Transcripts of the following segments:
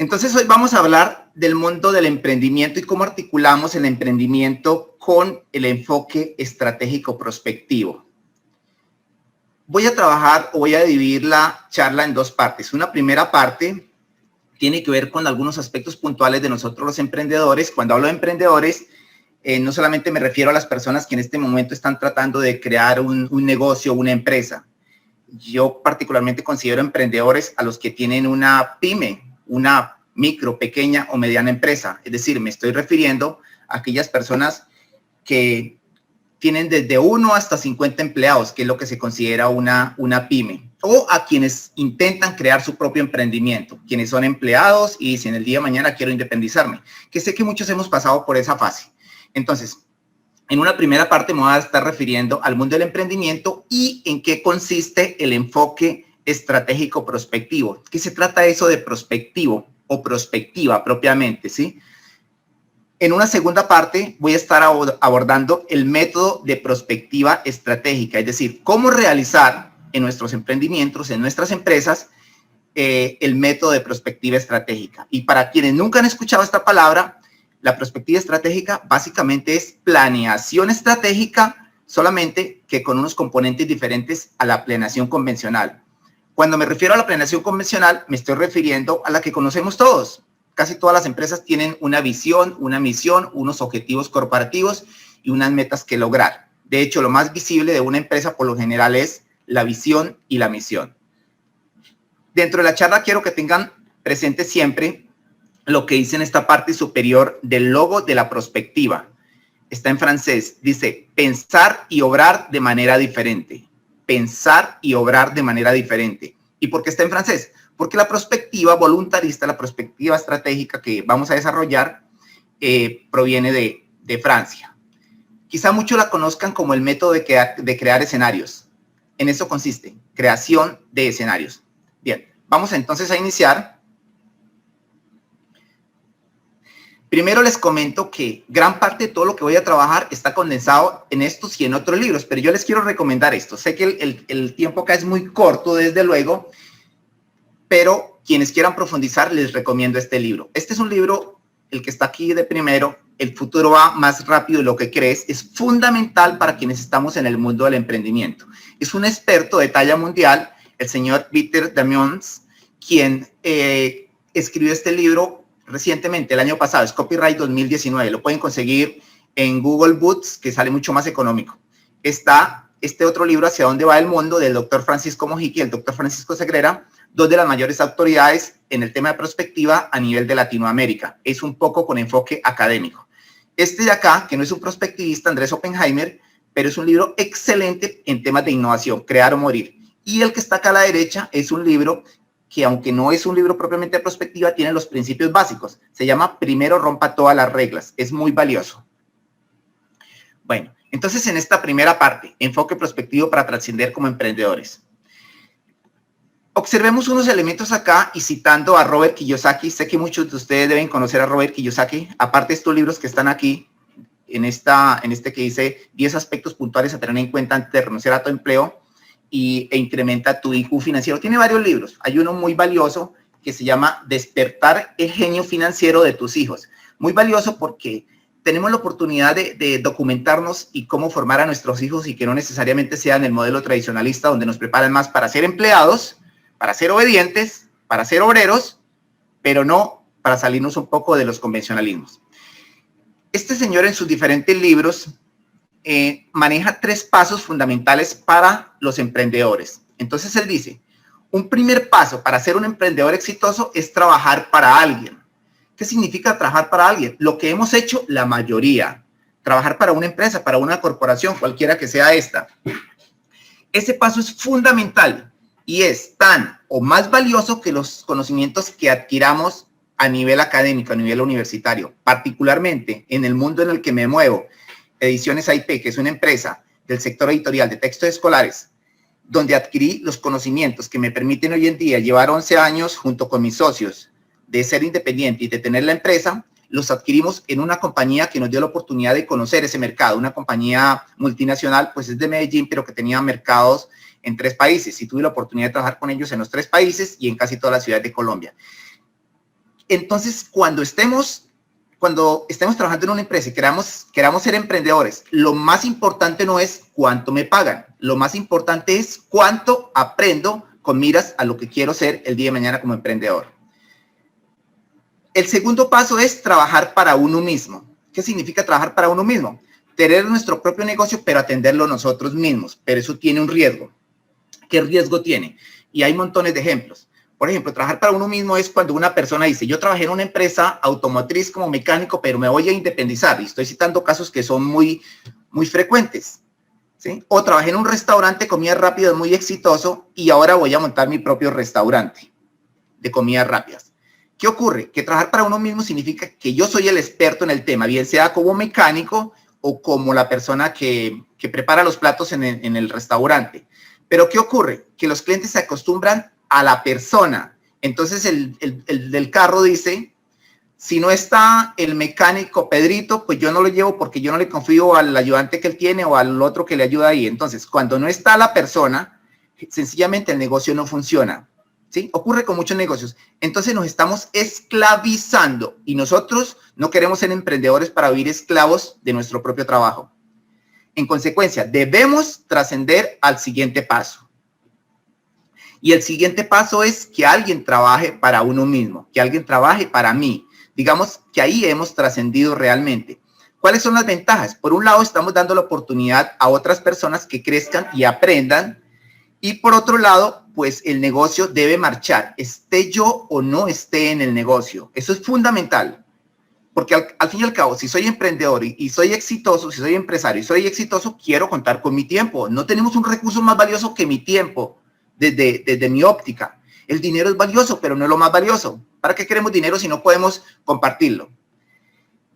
Entonces hoy vamos a hablar del mundo del emprendimiento y cómo articulamos el emprendimiento con el enfoque estratégico prospectivo. Voy a dividir la charla en dos partes. Una primera parte tiene que ver con algunos aspectos puntuales de nosotros los emprendedores. Cuando hablo de emprendedores, no solamente me refiero a las personas que en este momento están tratando de crear un negocio, una empresa. Yo particularmente considero emprendedores a los que tienen una pyme, una micro, pequeña o mediana empresa. Es decir, me estoy refiriendo a aquellas personas que tienen desde 1 hasta 50 empleados, que es lo que se considera una pyme, o a quienes intentan crear su propio emprendimiento, quienes son empleados y dicen el día de mañana quiero independizarme, que sé que muchos hemos pasado por esa fase. Entonces, en una primera parte me voy a estar refiriendo al mundo del emprendimiento y en qué consiste el enfoque estratégico prospectivo. ¿Qué se trata eso de prospectivo o prospectiva propiamente, sí? En una segunda parte voy a estar abordando el método de prospectiva estratégica, es decir, cómo realizar en nuestros emprendimientos, en nuestras empresas, el método de prospectiva estratégica. Y para quienes nunca han escuchado esta palabra, la prospectiva estratégica básicamente es planeación estratégica, solamente que con unos componentes diferentes a la planeación convencional. Cuando me refiero a la planeación convencional, me estoy refiriendo a la que conocemos todos. Casi todas las empresas tienen una visión, una misión, unos objetivos corporativos y unas metas que lograr. De hecho, lo más visible de una empresa por lo general es la visión y la misión. Dentro de la charla quiero que tengan presente siempre lo que dice en esta parte superior del logo de la prospectiva. Está en francés, dice pensar y obrar de manera diferente. Pensar y obrar de manera diferente. ¿Y por qué está en francés? Porque la prospectiva voluntarista, la prospectiva estratégica que vamos a desarrollar, proviene de Francia. Quizá muchos la conozcan como el método de crear escenarios. En eso consiste, creación de escenarios. Bien, vamos entonces a iniciar. Primero les comento que gran parte de todo lo que voy a trabajar está condensado en estos y en otros libros, pero yo les quiero recomendar esto. Sé que el tiempo acá es muy corto, desde luego, pero quienes quieran profundizar les recomiendo este libro. Este es un libro, el que está aquí de primero, El futuro va más rápido de lo que crees, es fundamental para quienes estamos en el mundo del emprendimiento. Es un experto de talla mundial, el señor Peter Diamandis, quien escribió este libro recientemente, el año pasado, es Copyright 2019. Lo pueden conseguir en Google Books, que sale mucho más económico. Está este otro libro, Hacia dónde va el mundo, del doctor Francisco Mojica y el doctor Francisco Segrera, dos de las mayores autoridades en el tema de prospectiva a nivel de Latinoamérica. Es un poco con enfoque académico. Este de acá, que no es un prospectivista, Andrés Oppenheimer, pero es un libro excelente en temas de innovación, Crear o Morir. Y el que está acá a la derecha es un libro que, aunque no es un libro propiamente de prospectiva, tiene los principios básicos. Se llama Primero rompa todas las reglas. Es muy valioso. Bueno, entonces en esta primera parte, enfoque prospectivo para trascender como emprendedores. Observemos unos elementos acá y citando a Robert Kiyosaki. Sé que muchos de ustedes deben conocer a Robert Kiyosaki. Aparte de estos libros que están aquí, en este que dice 10 aspectos puntuales a tener en cuenta antes de renunciar a tu empleo e incrementa tu IQ financiero. Tiene varios libros. Hay uno muy valioso que se llama Despertar el genio financiero de tus hijos. Muy valioso porque tenemos la oportunidad de documentarnos y cómo formar a nuestros hijos y que no necesariamente sean el modelo tradicionalista donde nos preparan más para ser empleados, para ser obedientes, para ser obreros, pero no para salirnos un poco de los convencionalismos. Este señor en sus diferentes libros maneja 3 pasos fundamentales para los emprendedores. Entonces él dice, un primer paso para ser un emprendedor exitoso es trabajar para alguien. ¿Qué significa trabajar para alguien? Lo que hemos hecho la mayoría, trabajar para una empresa, para una corporación, cualquiera que sea esta. Ese paso es fundamental y es tan o más valioso que los conocimientos que adquiramos a nivel académico, a nivel universitario, particularmente en el mundo en el que me muevo. Ediciones IP, que es una empresa del sector editorial de textos escolares, donde adquirí los conocimientos que me permiten hoy en día llevar 11 años junto con mis socios de ser independiente y de tener la empresa, los adquirimos en una compañía que nos dio la oportunidad de conocer ese mercado, una compañía multinacional, pues es de Medellín, pero que tenía mercados en 3 países y tuve la oportunidad de trabajar con ellos en los 3 países y en casi todas las ciudades de Colombia. Entonces, cuando estemos trabajando en una empresa y queramos ser emprendedores, lo más importante no es cuánto me pagan, lo más importante es cuánto aprendo con miras a lo que quiero ser el día de mañana como emprendedor. El segundo paso es trabajar para uno mismo. ¿Qué significa trabajar para uno mismo? Tener nuestro propio negocio, pero atenderlo nosotros mismos. Pero eso tiene un riesgo. ¿Qué riesgo tiene? Y hay montones de ejemplos. Por ejemplo, trabajar para uno mismo es cuando una persona dice, yo trabajé en una empresa automotriz como mecánico, pero me voy a independizar. Y estoy citando casos que son muy frecuentes, ¿sí? O trabajé en un restaurante de comidas rápidas muy exitoso y ahora voy a montar mi propio restaurante de comidas rápidas. ¿Qué ocurre? Que trabajar para uno mismo significa que yo soy el experto en el tema, bien sea como mecánico o como la persona que prepara los platos en el restaurante. Pero ¿qué ocurre? Que los clientes se acostumbran a la persona. Entonces el del carro dice, si no está el mecánico Pedrito, pues yo no lo llevo porque yo no le confío al ayudante que él tiene o al otro que le ayuda ahí. Entonces, cuando no está la persona, sencillamente el negocio no funciona. ¿Sí? Ocurre con muchos negocios. Entonces nos estamos esclavizando y nosotros no queremos ser emprendedores para vivir esclavos de nuestro propio trabajo. En consecuencia, debemos trascender al siguiente paso. Y el siguiente paso es que alguien trabaje para uno mismo, que alguien trabaje para mí. Digamos que ahí hemos trascendido realmente. ¿Cuáles son las ventajas? Por un lado, estamos dando la oportunidad a otras personas que crezcan y aprendan. Y por otro lado, pues el negocio debe marchar, esté yo o no esté en el negocio. Eso es fundamental, porque al fin y al cabo, si soy emprendedor y soy exitoso, si soy empresario y soy exitoso, quiero contar con mi tiempo. No tenemos un recurso más valioso que mi tiempo, desde mi óptica. El dinero es valioso, pero no es lo más valioso. ¿Para qué queremos dinero si no podemos compartirlo?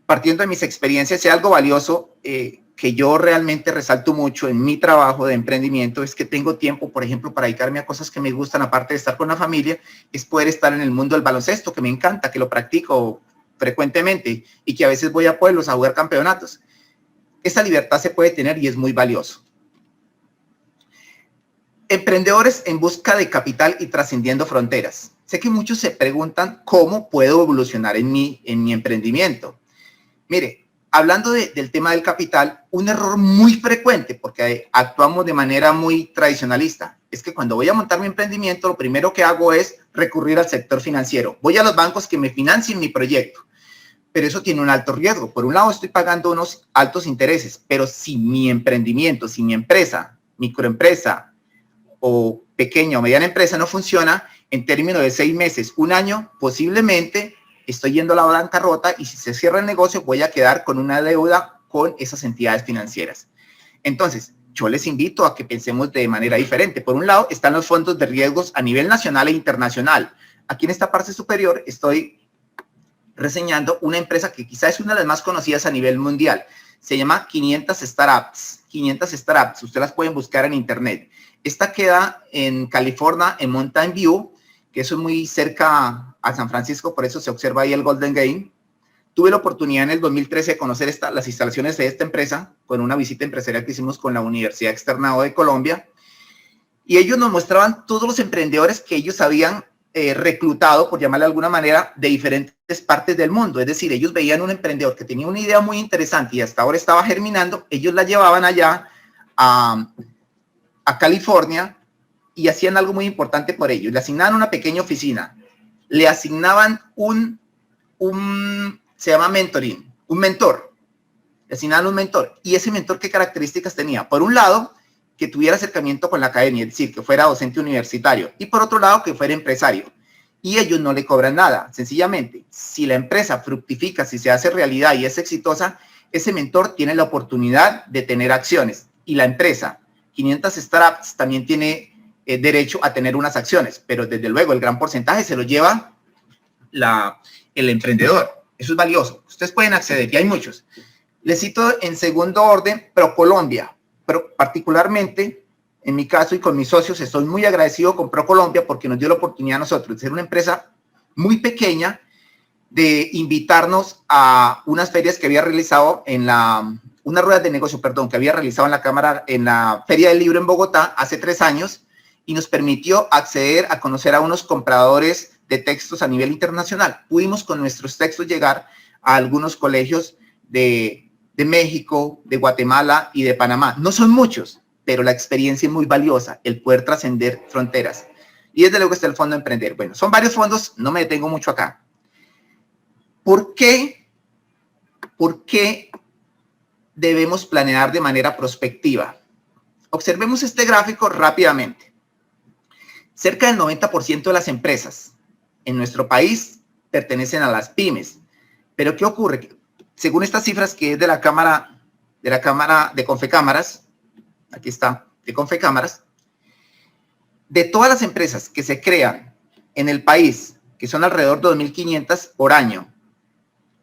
Partiendo de mis experiencias, si algo valioso que yo realmente resalto mucho en mi trabajo de emprendimiento es que tengo tiempo, por ejemplo, para dedicarme a cosas que me gustan, aparte de estar con la familia, es poder estar en el mundo del baloncesto, que me encanta, que lo practico frecuentemente y que a veces voy a pueblos a jugar campeonatos. Esa libertad se puede tener y es muy valioso. Emprendedores en busca de capital y trascendiendo fronteras. Sé que muchos se preguntan cómo puedo evolucionar en mi emprendimiento. Mire, hablando del tema del capital, un error muy frecuente, porque actuamos de manera muy tradicionalista, es que cuando voy a montar mi emprendimiento, lo primero que hago es recurrir al sector financiero. Voy a los bancos que me financien mi proyecto, pero eso tiene un alto riesgo. Por un lado, estoy pagando unos altos intereses, pero si mi emprendimiento, si mi empresa, microempresa o pequeña o mediana empresa no funciona, en términos de 6 meses, un año, posiblemente estoy yendo a la bancarrota y si se cierra el negocio voy a quedar con una deuda con esas entidades financieras. Entonces, yo les invito a que pensemos de manera diferente. Por un lado, están los fondos de riesgos a nivel nacional e internacional. Aquí en esta parte superior estoy reseñando una empresa que quizás es una de las más conocidas a nivel mundial. Se llama 500 Startups. 500 Startups, ustedes las pueden buscar en internet. Esta queda en California, en Mountain View, que eso es muy cerca a San Francisco, por eso se observa ahí el Golden Gate. Tuve la oportunidad en el 2013 de conocer las instalaciones de esta empresa con una visita empresarial que hicimos con la Universidad Externado de Colombia. Y ellos nos mostraban todos los emprendedores que ellos habían reclutado, por llamarle de alguna manera, de diferentes partes del mundo. Es decir, ellos veían un emprendedor que tenía una idea muy interesante y hasta ahora estaba germinando, ellos la llevaban allá a California y hacían algo muy importante por ellos. Le asignaban una pequeña oficina, le asignaban se llama mentoring, un mentor. Le asignaban un mentor. ¿Y ese mentor qué características tenía? Por un lado, que tuviera acercamiento con la academia, es decir, que fuera docente universitario. Y por otro lado, que fuera empresario. Y ellos no le cobran nada. Sencillamente, si la empresa fructifica, si se hace realidad y es exitosa, ese mentor tiene la oportunidad de tener acciones. Y la empresa, 500 Startups, también tiene derecho a tener unas acciones. Pero desde luego, el gran porcentaje se lo lleva el emprendedor. Eso es valioso. Ustedes pueden acceder, y hay muchos. Les cito en segundo orden ProColombia. Pero particularmente, en mi caso y con mis socios, estoy muy agradecido con ProColombia porque nos dio la oportunidad a nosotros de ser una empresa muy pequeña, de invitarnos a unas ferias que había realizado unas ruedas de negocio, perdón, que había realizado en la Feria del Libro en Bogotá hace 3 años y nos permitió acceder a conocer a unos compradores de textos a nivel internacional. Pudimos con nuestros textos llegar a algunos colegios de México, de Guatemala y de Panamá. No son muchos, pero la experiencia es muy valiosa, el poder trascender fronteras. Y desde luego está el Fondo Emprender. Bueno, son varios fondos, no me detengo mucho acá. ¿Por qué debemos planear de manera prospectiva? Observemos este gráfico rápidamente. Cerca del 90% de las empresas en nuestro país pertenecen a las pymes. Pero ¿qué ocurre? Según estas cifras que es de la Cámara de Confecámaras, aquí está, de Confecámaras, de todas las empresas que se crean en el país, que son alrededor de 2.500 por año,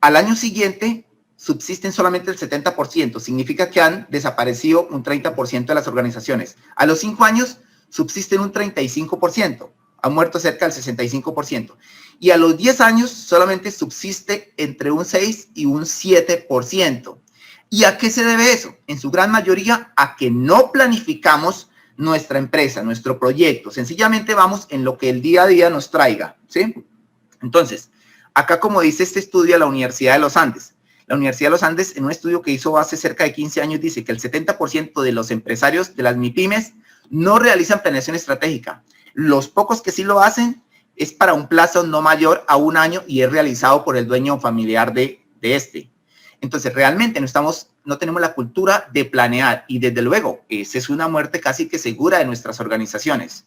al año siguiente subsisten solamente el 70%, significa que han desaparecido un 30% de las organizaciones. A los 5 años subsisten un 35%, han muerto cerca del 65%. Y a los 10 años solamente subsiste entre un 6 y un 7%. ¿Y a qué se debe eso? En su gran mayoría a que no planificamos nuestra empresa, nuestro proyecto. Sencillamente vamos en lo que el día a día nos traiga, ¿sí? Entonces, acá como dice este estudio de la Universidad de los Andes, la Universidad de los Andes, en un estudio que hizo hace cerca de 15 años, dice que el 70% de los empresarios de las MIPYMES no realizan planeación estratégica. Los pocos que sí lo hacen es para un plazo no mayor a un año y es realizado por el dueño familiar de este. Entonces, realmente no tenemos la cultura de planear y desde luego, esa es una muerte casi que segura de nuestras organizaciones.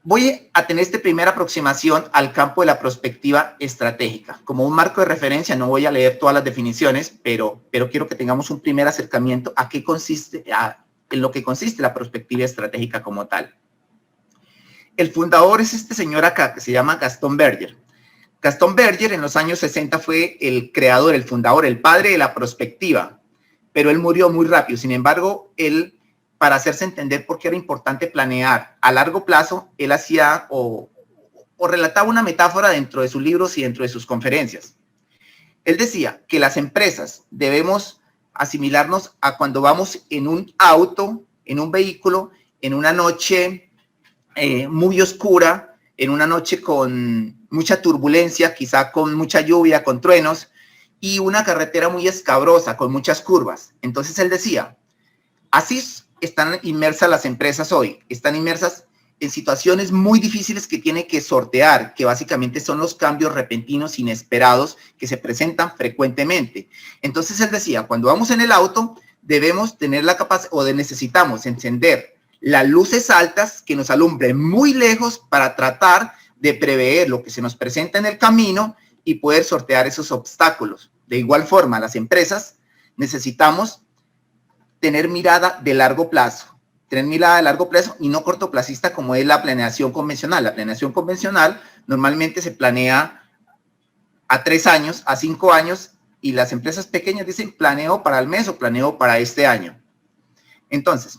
Voy a tener esta primera aproximación al campo de la prospectiva estratégica. Como un marco de referencia, no voy a leer todas las definiciones, pero quiero que tengamos un primer acercamiento a qué consiste, en lo que consiste la prospectiva estratégica como tal. El fundador es este señor acá, que se llama Gaston Berger. Gaston Berger en los años 60 fue el creador, el fundador, el padre de la prospectiva, pero él murió muy rápido. Sin embargo, él, para hacerse entender por qué era importante planear a largo plazo, él hacía o relataba una metáfora dentro de sus libros y dentro de sus conferencias. Él decía que las empresas debemos asimilarnos a cuando vamos en un auto, en un vehículo, en una noche muy oscura, en una noche con mucha turbulencia, quizá con mucha lluvia, con truenos, y una carretera muy escabrosa, con muchas curvas. Entonces él decía, así están inmersas las empresas hoy, están inmersas en situaciones muy difíciles que tienen que sortear, que básicamente son los cambios repentinos, inesperados, que se presentan frecuentemente. Entonces él decía, cuando vamos en el auto, debemos tener la capacidad, o necesitamos encender las luces altas que nos alumbren muy lejos para tratar de prever lo que se nos presenta en el camino y poder sortear esos obstáculos. De igual forma, las empresas necesitamos tener mirada de largo plazo, y no cortoplacista como es la planeación convencional. La planeación convencional normalmente se planea a 3 años, a 5 años, y las empresas pequeñas dicen planeo para el mes o planeo para este año. Entonces,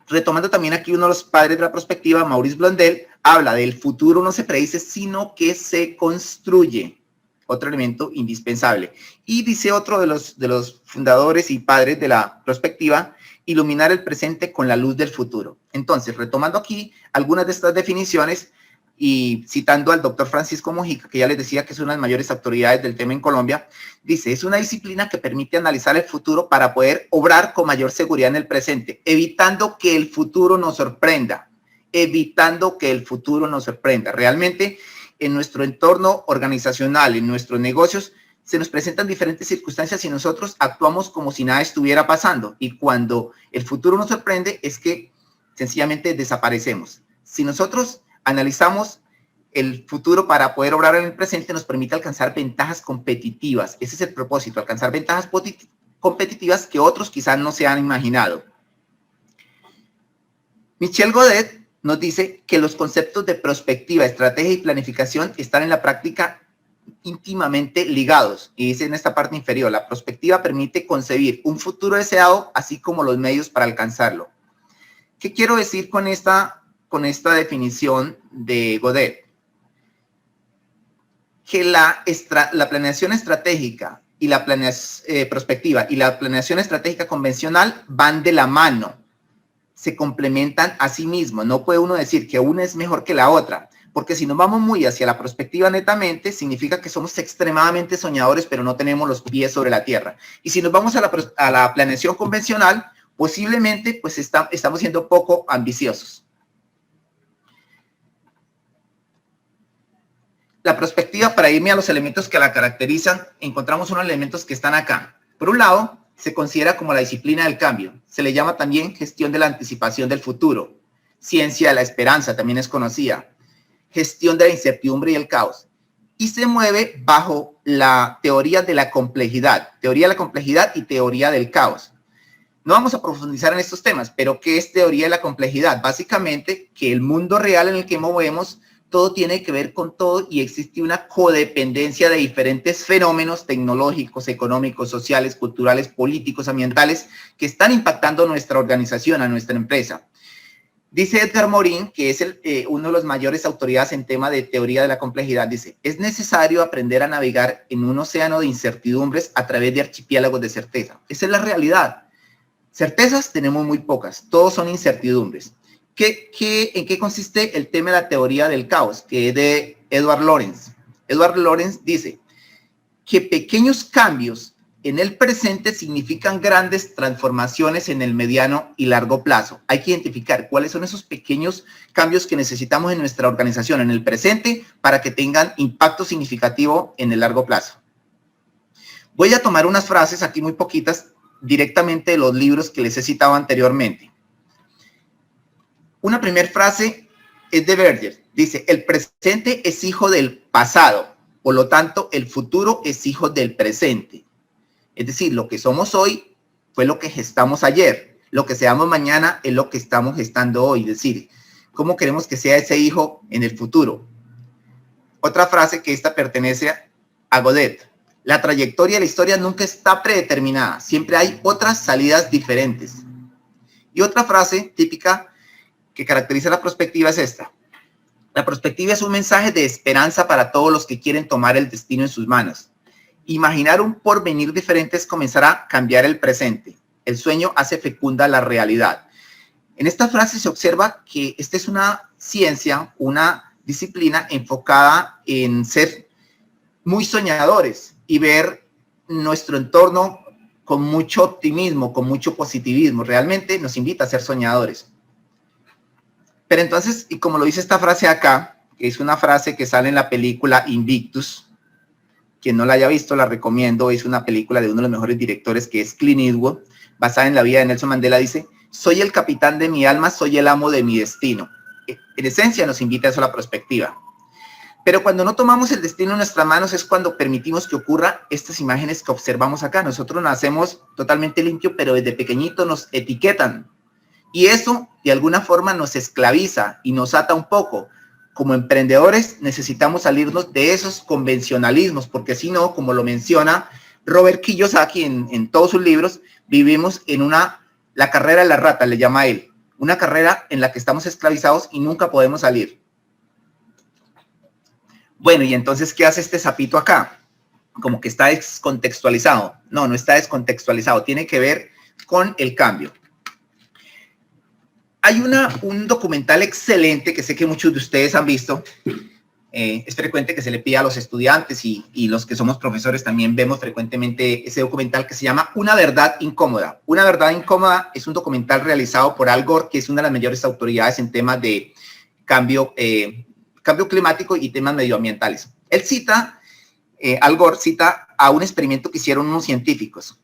retomando también aquí uno de los padres de la prospectiva, Maurice Blondel, habla del futuro no se predice, sino que se construye. Otro elemento indispensable. Y dice otro de los fundadores y padres de la prospectiva, iluminar el presente con la luz del futuro. Entonces, retomando aquí algunas de estas definiciones y citando al doctor Francisco Mojica, que ya les decía que es una de las mayores autoridades del tema en Colombia, dice, es una disciplina que permite analizar el futuro para poder obrar con mayor seguridad en el presente, evitando que el futuro nos sorprenda, Realmente, en nuestro entorno organizacional, en nuestros negocios, se nos presentan diferentes circunstancias y nosotros actuamos como si nada estuviera pasando. Y cuando el futuro nos sorprende es que sencillamente desaparecemos. Si nosotros analizamos el futuro para poder obrar en el presente, nos permite alcanzar ventajas competitivas. Ese es el propósito, alcanzar ventajas competitivas que otros quizás no se han imaginado. Michel Godet nos dice que los conceptos de prospectiva, estrategia y planificación están en la práctica íntimamente ligados. Y dice en esta parte inferior, la prospectiva permite concebir un futuro deseado, así como los medios para alcanzarlo. ¿Qué quiero decir con esta definición de Godet? Que la planeación estratégica y la prospectiva y la planeación estratégica convencional van de la mano. se complementan a sí mismos. No puede uno decir que una es mejor que la otra, porque si nos vamos muy hacia la perspectiva netamente, significa que somos extremadamente soñadores, pero no tenemos los pies sobre la tierra. Y si nos vamos a la planeación convencional, posiblemente pues estamos siendo poco ambiciosos. La perspectiva, para irme a los elementos que la caracterizan, encontramos unos elementos que están acá. Por un lado, se considera como la disciplina del cambio. Se le llama también gestión de la anticipación del futuro. Ciencia de la esperanza también es conocida. Gestión de la incertidumbre y el caos. Y se mueve bajo la teoría de la complejidad. Teoría de la complejidad y teoría del caos. No vamos a profundizar en estos temas, pero ¿qué es teoría de la complejidad? Básicamente que el mundo real en el que movemos, todo tiene que ver con todo y existe una codependencia de diferentes fenómenos tecnológicos, económicos, sociales, culturales, políticos, ambientales, que están impactando a nuestra organización, a nuestra empresa. Dice Edgar Morin, que es uno de los mayores autoridades en tema de teoría de la complejidad, dice, es necesario aprender a navegar en un océano de incertidumbres a través de archipiélagos de certeza. Esa es la realidad. Certezas tenemos muy pocas, todos son incertidumbres. ¿En qué consiste el tema de la teoría del caos? Que es de Edward Lorenz. Edward Lorenz dice que pequeños cambios en el presente significan grandes transformaciones en el mediano y largo plazo. Hay que identificar cuáles son esos pequeños cambios que necesitamos en nuestra organización en el presente para que tengan impacto significativo en el largo plazo. Voy a tomar unas frases, aquí muy poquitas, directamente de los libros que les he citado anteriormente. Una primera frase es de Berger. Dice, el presente es hijo del pasado, por lo tanto, el futuro es hijo del presente. Es decir, lo que somos hoy fue lo que gestamos ayer. Lo que seamos mañana es lo que estamos gestando hoy. Es decir, ¿cómo queremos que sea ese hijo en el futuro? Otra frase que esta pertenece a Godet. La trayectoria de la historia nunca está predeterminada. Siempre hay otras salidas diferentes. Y otra frase típica que caracteriza la perspectiva es esta. La perspectiva es un mensaje de esperanza para todos los que quieren tomar el destino en sus manos. Imaginar un porvenir diferente es comenzar a cambiar el presente. El sueño hace fecunda la realidad. En esta frase se observa que esta es una ciencia, una disciplina enfocada en ser muy soñadores y ver nuestro entorno con mucho optimismo, con mucho positivismo. Realmente nos invita a ser soñadores. Pero entonces, y como lo dice esta frase acá, que es una frase que sale en la película Invictus, quien no la haya visto la recomiendo, es una película de uno de los mejores directores que es Clint Eastwood, basada en la vida de Nelson Mandela, dice, soy el capitán de mi alma, soy el amo de mi destino. En esencia nos invita a eso la perspectiva. Pero cuando no tomamos el destino en nuestras manos es cuando permitimos que ocurra estas imágenes que observamos acá. Nosotros nacemos totalmente limpio, pero desde pequeñito nos etiquetan. Y eso de alguna forma nos esclaviza y nos ata un poco. Como emprendedores necesitamos salirnos de esos convencionalismos, porque si no, como lo menciona Robert Kiyosaki en todos sus libros, vivimos en la carrera de la rata, le llama él. Una carrera en la que estamos esclavizados y nunca podemos salir. Bueno, y entonces, ¿qué hace este sapito acá? Como que está descontextualizado. No, no está descontextualizado. Tiene que ver con el cambio. Hay un documental excelente que sé que muchos de ustedes han visto. Es frecuente que se le pida a los estudiantes y los que somos profesores también vemos frecuentemente ese documental que se llama Una verdad incómoda. Una verdad incómoda es un documental realizado por Al Gore, que es una de las mayores autoridades en temas de cambio climático y temas medioambientales. Al Gore cita a un experimento que hicieron unos científicos.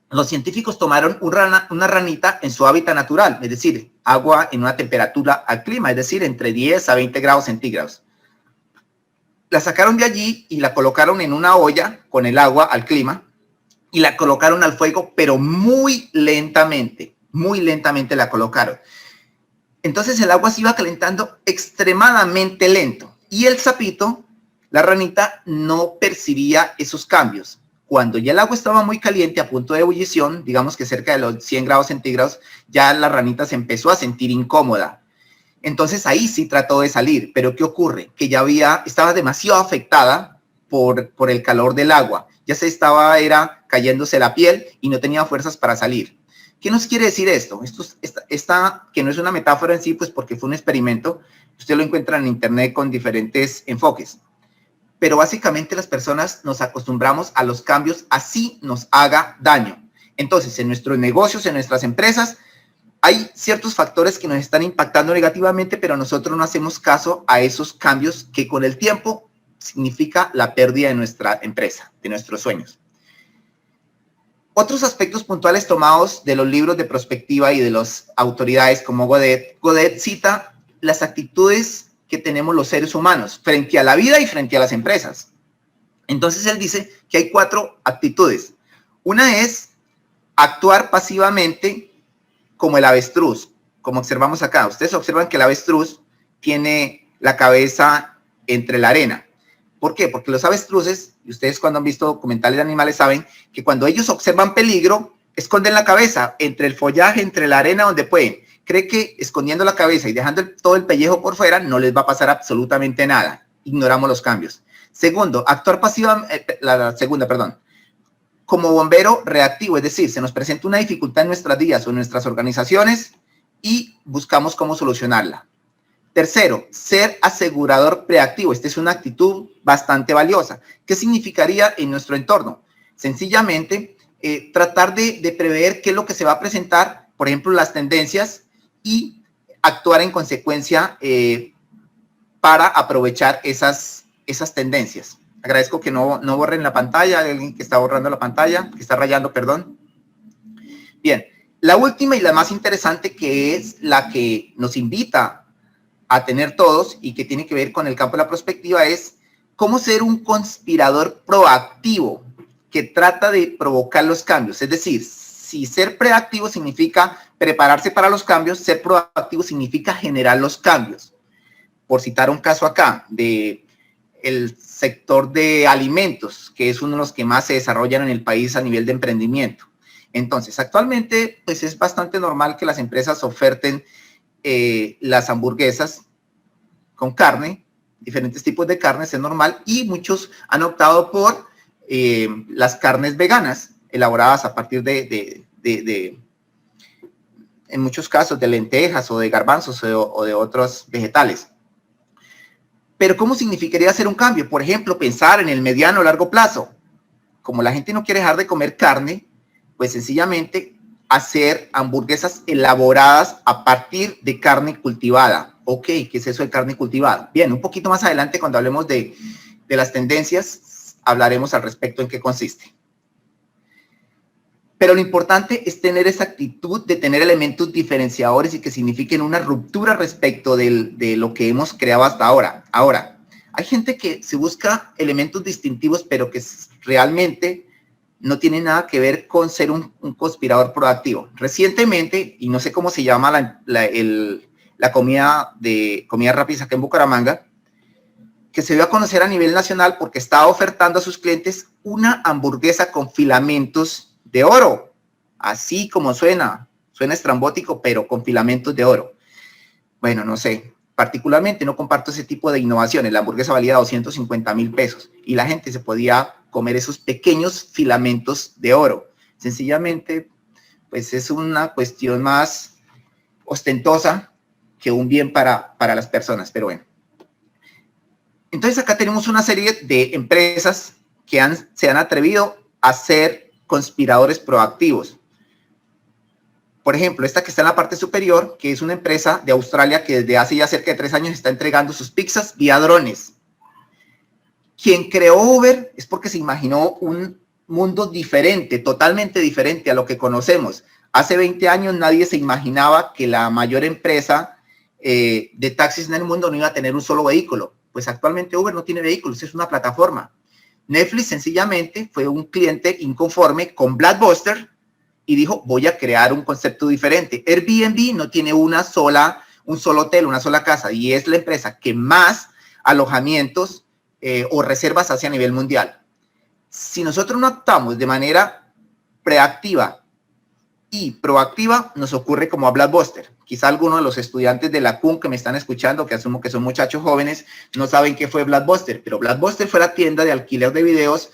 Los científicos tomaron una ranita en su hábitat natural, es decir, agua en una temperatura al clima, es decir, entre 10 a 20 grados centígrados. La sacaron de allí y la colocaron en una olla con el agua al clima y la colocaron al fuego, pero muy lentamente la colocaron. Entonces el agua se iba calentando extremadamente lento y el sapito, la ranita, no percibía esos cambios. Cuando ya el agua estaba muy caliente, a punto de ebullición, digamos que cerca de los 100 grados centígrados, ya la ranita se empezó a sentir incómoda. Entonces ahí sí trató de salir, pero ¿qué ocurre? Que ya estaba demasiado afectada por el calor del agua. Ya era cayéndose la piel y no tenía fuerzas para salir. ¿Qué nos quiere decir esto? Esta que no es una metáfora en sí, pues porque fue un experimento. Usted lo encuentra en internet con diferentes enfoques. Pero básicamente las personas nos acostumbramos a los cambios, así nos haga daño. Entonces, en nuestros negocios, en nuestras empresas, hay ciertos factores que nos están impactando negativamente, pero nosotros no hacemos caso a esos cambios que con el tiempo significa la pérdida de nuestra empresa, de nuestros sueños. Otros aspectos puntuales tomados de los libros de prospectiva y de las autoridades como Godet. Godet cita las actitudes que tenemos los seres humanos frente a la vida y frente a las empresas. Entonces él dice que hay 4 actitudes. Una es actuar pasivamente como el avestruz, como observamos acá. Ustedes observan que el avestruz tiene la cabeza entre la arena. ¿Por qué? Porque los avestruces, y ustedes cuando han visto documentales de animales saben que cuando ellos observan peligro, esconden la cabeza entre el follaje, entre la arena donde pueden. Cree que escondiendo la cabeza y dejando todo el pellejo por fuera no les va a pasar absolutamente nada. Ignoramos los cambios. Segundo, actuar pasivamente, como bombero reactivo, es decir, se nos presenta una dificultad en nuestras vidas o en nuestras organizaciones y buscamos cómo solucionarla. Tercero, ser asegurador preactivo. Esta es una actitud bastante valiosa. ¿Qué significaría en nuestro entorno? Sencillamente, tratar de prever qué es lo que se va a presentar, por ejemplo, las tendencias, y actuar en consecuencia para aprovechar esas tendencias. Agradezco que no borren la pantalla. Hay alguien que está borrando la pantalla, que está rayando, perdón. Bien, la última y la más interesante, que es la que nos invita a tener todos y que tiene que ver con el campo de la prospectiva, es cómo ser un conspirador proactivo que trata de provocar los cambios. Es decir, si ser preactivo significa prepararse para los cambios, ser proactivo significa generar los cambios. Por citar un caso acá de el sector de alimentos, que es uno de los que más se desarrollan en el país a nivel de emprendimiento. Entonces, actualmente, pues es bastante normal que las empresas oferten las hamburguesas con carne, diferentes tipos de carnes, es normal, y muchos han optado por las carnes veganas, elaboradas a partir en muchos casos, de lentejas o de garbanzos o de otros vegetales. Pero ¿cómo significaría hacer un cambio? Por ejemplo, pensar en el mediano o largo plazo. Como la gente no quiere dejar de comer carne, pues sencillamente hacer hamburguesas elaboradas a partir de carne cultivada. Ok, ¿qué es eso de carne cultivada? Bien, un poquito más adelante, cuando hablemos de las tendencias, hablaremos al respecto en qué consiste. Pero lo importante es tener esa actitud de tener elementos diferenciadores y que signifiquen una ruptura respecto de lo que hemos creado hasta ahora. Ahora, hay gente que se busca elementos distintivos, pero que realmente no tiene nada que ver con ser un conspirador proactivo. Recientemente, y no sé cómo se llama la comida rápida acá en Bucaramanga, que se dio a conocer a nivel nacional porque estaba ofertando a sus clientes una hamburguesa con filamentos de oro, así como suena estrambótico, pero con filamentos de oro. Bueno, no sé, particularmente no comparto ese tipo de innovaciones. La hamburguesa valía 250,000 pesos y la gente se podía comer esos pequeños filamentos de oro. Sencillamente, pues es una cuestión más ostentosa que un bien para las personas, pero bueno. Entonces acá tenemos una serie de empresas que se han atrevido a ser conspiradores proactivos. Por ejemplo, esta que está en la parte superior, que es una empresa de Australia que desde hace ya cerca de 3 años está entregando sus pizzas vía drones. Quien creó Uber es porque se imaginó un mundo diferente, totalmente diferente a lo que conocemos. Hace 20 años nadie se imaginaba que la mayor empresa de taxis en el mundo no iba a tener un solo vehículo. Pues actualmente Uber no tiene vehículos, es una plataforma. Netflix sencillamente fue un cliente inconforme con Blockbuster y dijo, voy a crear un concepto diferente. Airbnb no tiene un solo hotel, una sola casa, y es la empresa que más alojamientos o reservas hace a nivel mundial. Si nosotros no actuamos de manera preactiva y proactiva, nos ocurre como a Blockbuster. Quizá algunos de los estudiantes de la CUN que me están escuchando, que asumo que son muchachos jóvenes, no saben qué fue Blockbuster, pero Blockbuster fue la tienda de alquiler de videos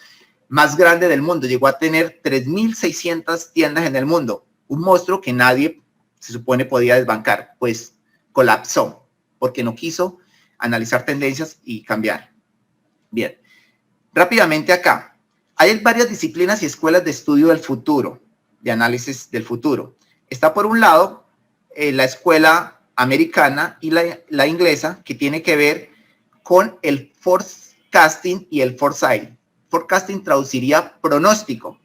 más grande del mundo. Llegó a tener 3,600 tiendas en el mundo. un monstruo que nadie se supone podía desbancar, pues colapsó porque no quiso analizar tendencias y cambiar. Bien, rápidamente acá. Hay varias disciplinas y escuelas de estudio del futuro, de análisis del futuro. Está por un lado la escuela americana y la inglesa, que tiene que ver con el forecasting y el foresight. Forecasting traduciría pronóstico.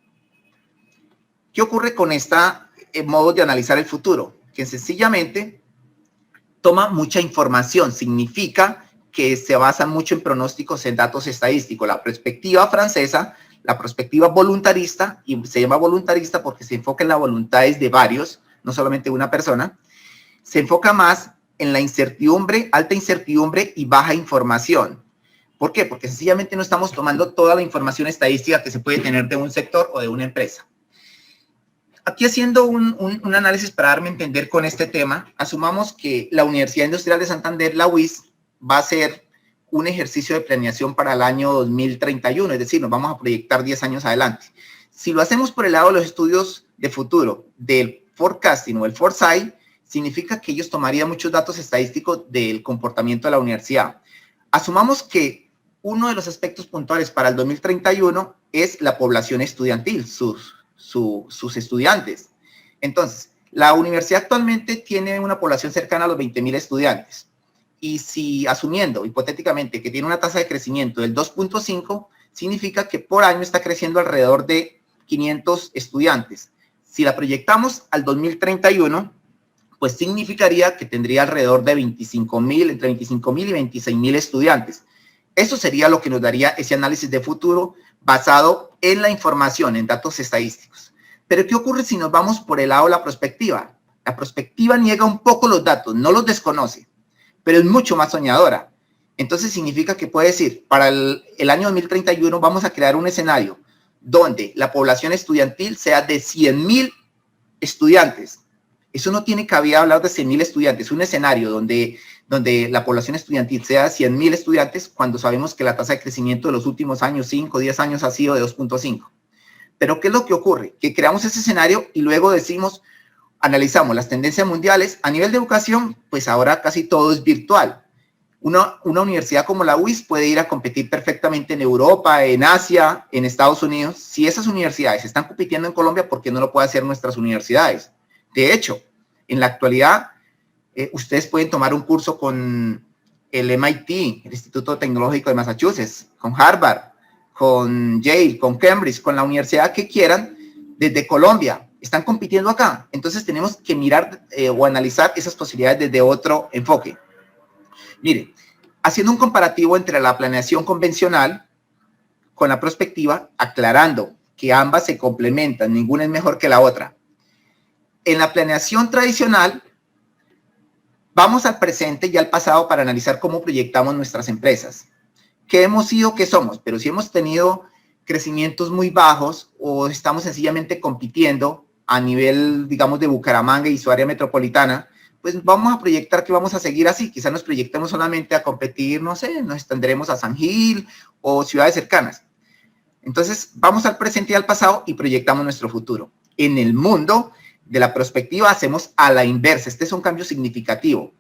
¿Qué ocurre con esta modo de analizar el futuro? Que sencillamente toma mucha información, significa que se basan mucho en pronósticos, en datos estadísticos. La perspectiva francesa, la perspectiva voluntarista, y se llama voluntarista porque se enfoca en las voluntades de varios, no solamente una persona, se enfoca más en la incertidumbre, alta incertidumbre y baja información. ¿Por qué? Porque sencillamente no estamos tomando toda la información estadística que se puede tener de un sector o de una empresa. Aquí haciendo un análisis para darme a entender con este tema, asumamos que la Universidad Industrial de Santander, la UIS, va a hacer un ejercicio de planeación para el año 2031, es decir, nos vamos a proyectar 10 años adelante. Si lo hacemos por el lado de los estudios de futuro, del forecasting o el foresight, significa que ellos tomarían muchos datos estadísticos del comportamiento de la universidad. Asumamos que uno de los aspectos puntuales para el 2031 es la población estudiantil, sus estudiantes. Entonces, la universidad actualmente tiene una población cercana a los 20,000 estudiantes. Y si asumiendo hipotéticamente que tiene una tasa de crecimiento del 2.5, significa que por año está creciendo alrededor de 500 estudiantes. Si la proyectamos al 2031, pues significaría que tendría alrededor de 25,000, entre 25,000 y 26,000 estudiantes. Eso sería lo que nos daría ese análisis de futuro basado en la información, en datos estadísticos. Pero ¿qué ocurre si nos vamos por el lado de la prospectiva? La prospectiva niega un poco los datos, no los desconoce, pero es mucho más soñadora. Entonces significa que puede decir, para el año 2031 vamos a crear un escenario donde la población estudiantil sea de 100,000 estudiantes. Eso no tiene cabida hablar de 100,000 estudiantes, un escenario donde la población estudiantil sea 100,000 estudiantes cuando sabemos que la tasa de crecimiento de los últimos años, 5, 10 años, ha sido de 2.5. Pero ¿qué es lo que ocurre? Que creamos ese escenario y luego decimos, analizamos las tendencias mundiales. A nivel de educación, pues ahora casi todo es virtual. Una universidad como la UIS puede ir a competir perfectamente en Europa, en Asia, en Estados Unidos. Si esas universidades están compitiendo en Colombia, ¿por qué no lo pueden hacer nuestras universidades? De hecho, en la actualidad, ustedes pueden tomar un curso con el MIT, el Instituto Tecnológico de Massachusetts, con Harvard, con Yale, con Cambridge, con la universidad que quieran, desde Colombia. Están compitiendo acá. Entonces tenemos que mirar o analizar esas posibilidades desde otro enfoque. Miren, haciendo un comparativo entre la planeación convencional con la prospectiva, aclarando que ambas se complementan, ninguna es mejor que la otra. En la planeación tradicional, vamos al presente y al pasado para analizar cómo proyectamos nuestras empresas. ¿Qué hemos sido? ¿Qué somos? Pero si hemos tenido crecimientos muy bajos o estamos sencillamente compitiendo a nivel, digamos, de Bucaramanga y su área metropolitana, pues vamos a proyectar que vamos a seguir así. Quizás nos proyectemos solamente a competir, no sé, nos extenderemos a San Gil o ciudades cercanas. Entonces, vamos al presente y al pasado y proyectamos nuestro futuro. En el mundo de la prospectiva hacemos a la inversa. Este es un cambio significativo.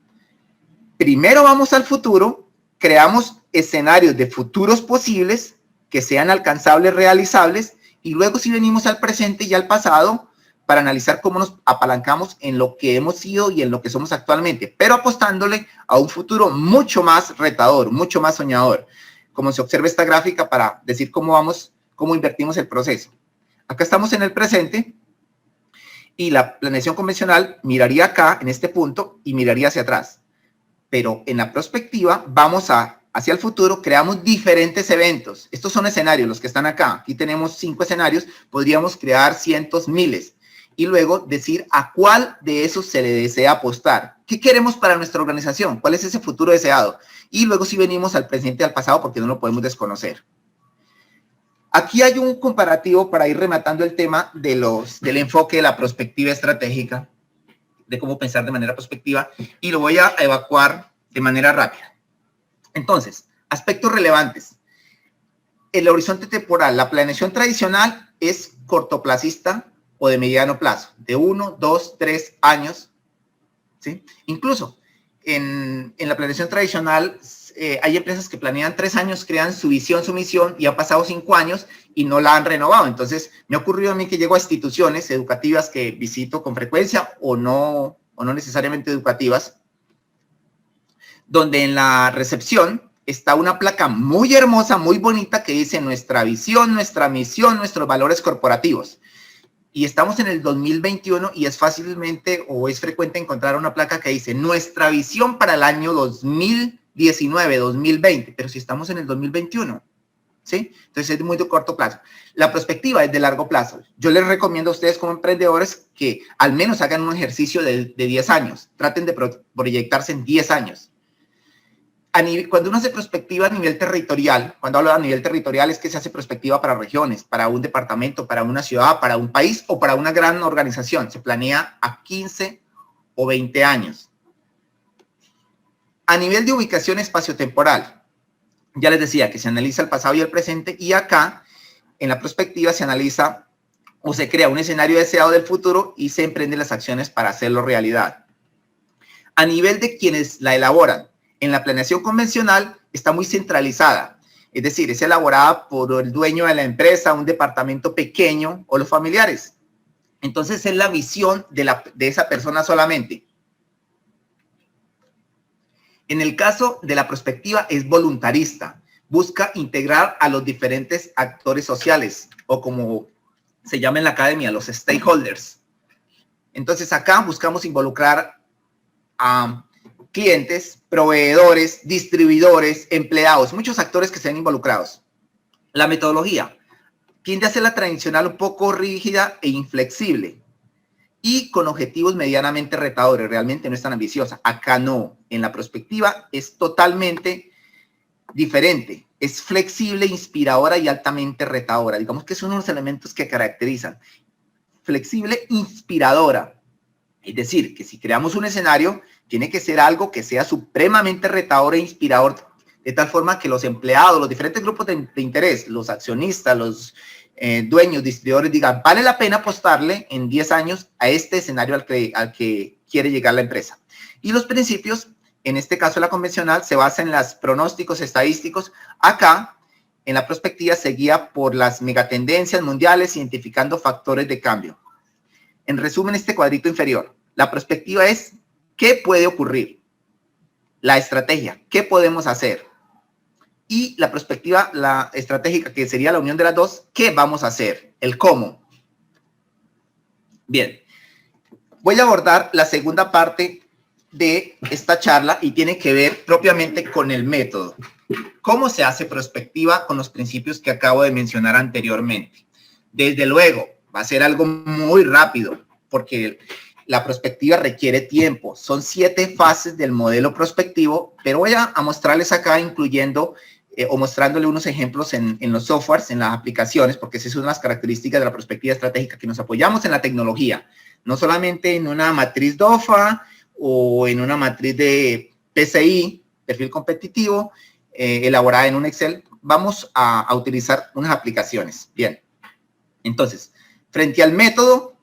Primero vamos al futuro, creamos escenarios de futuros posibles que sean alcanzables, realizables, y luego sí venimos al presente y al pasado para analizar cómo nos apalancamos en lo que hemos sido y en lo que somos actualmente, pero apostándole a un futuro mucho más retador, mucho más soñador, como se observa esta gráfica para decir cómo invertimos el proceso. Acá estamos en el presente y la planeación convencional miraría acá, en este punto, y miraría hacia atrás. Pero en la prospectiva vamos hacia el futuro, creamos diferentes eventos. Estos son escenarios, los que están acá. Aquí tenemos 5 escenarios, podríamos crear cientos, miles. Y luego decir a cuál de esos se le desea apostar. ¿Qué queremos para nuestra organización? ¿Cuál es ese futuro deseado? Y luego sí venimos al presente y al pasado porque no lo podemos desconocer. Aquí hay un comparativo para ir rematando el tema del enfoque de la prospectiva estratégica, de cómo pensar de manera prospectiva, y lo voy a evacuar de manera rápida. Entonces, aspectos relevantes. El horizonte temporal, la planeación tradicional es cortoplacista o de mediano plazo, de 1, 2, 3 años, ¿sí? Incluso en la planeación tradicional hay empresas que planean 3 años, crean su visión, su misión, y han pasado 5 años y no la han renovado. Entonces, me ha ocurrido a mí que llego a instituciones educativas que visito con frecuencia o no necesariamente educativas, donde en la recepción está una placa muy hermosa, muy bonita, que dice nuestra visión, nuestra misión, nuestros valores corporativos. Y estamos en el 2021 y es fácilmente o es frecuente encontrar una placa que dice nuestra visión para el año 2019, 2020, pero si estamos en el 2021, ¿sí? Entonces es muy de corto plazo. La perspectiva es de largo plazo. Yo les recomiendo a ustedes como emprendedores que al menos hagan un ejercicio de 10 años. Traten de proyectarse en 10 años. Cuando uno hace perspectiva a nivel territorial, cuando hablo a nivel territorial es que se hace perspectiva para regiones, para un departamento, para una ciudad, para un país o para una gran organización. Se planea a 15 o 20 años. A nivel de ubicación espaciotemporal, ya les decía que se analiza el pasado y el presente, y acá en la perspectiva se analiza o se crea un escenario deseado del futuro y se emprenden las acciones para hacerlo realidad. A nivel de quienes la elaboran, en la planeación convencional está muy centralizada, es decir, es elaborada por el dueño de la empresa, un departamento pequeño o los familiares. Entonces es la visión de esa persona solamente. En el caso de la prospectiva es voluntarista, busca integrar a los diferentes actores sociales o como se llama en la academia, los stakeholders. Entonces acá buscamos involucrar a clientes, proveedores, distribuidores, empleados, muchos actores que sean involucrados. La metodología tiende a ser la tradicional un poco rígida e inflexible y con objetivos medianamente retadores, realmente no es tan ambiciosa. Acá no, en la prospectiva es totalmente diferente, es flexible, inspiradora y altamente retadora. Digamos que son unos elementos que caracterizan. Flexible, inspiradora. Es decir, que si creamos un escenario, tiene que ser algo que sea supremamente retador e inspirador, de tal forma que los empleados, los diferentes grupos de interés, los accionistas, los dueños, distribuidores, digan, vale la pena apostarle en 10 años a este escenario al que quiere llegar la empresa. Y los principios, en este caso la convencional, se basa en los pronósticos estadísticos. Acá, en la prospectiva, se guía por las megatendencias mundiales, identificando factores de cambio. En resumen, este cuadrito inferior, la perspectiva es ¿qué puede ocurrir? La estrategia, ¿qué podemos hacer? Y la perspectiva, la estratégica, que sería la unión de las dos, ¿qué vamos a hacer? El cómo. Bien, voy a abordar la segunda parte de esta charla y tiene que ver propiamente con el método. ¿Cómo se hace prospectiva con los principios que acabo de mencionar anteriormente? Desde luego, va a ser algo muy rápido porque la prospectiva requiere tiempo. Son 7 fases del modelo prospectivo, pero voy a mostrarles acá incluyendo o mostrándole unos ejemplos en los softwares, en las aplicaciones, porque esas son las características de la prospectiva estratégica, que nos apoyamos en la tecnología, no solamente en una matriz DOFA o en una matriz de PCI, perfil competitivo, elaborada en un Excel. Vamos a utilizar unas aplicaciones. Bien, entonces, frente al método,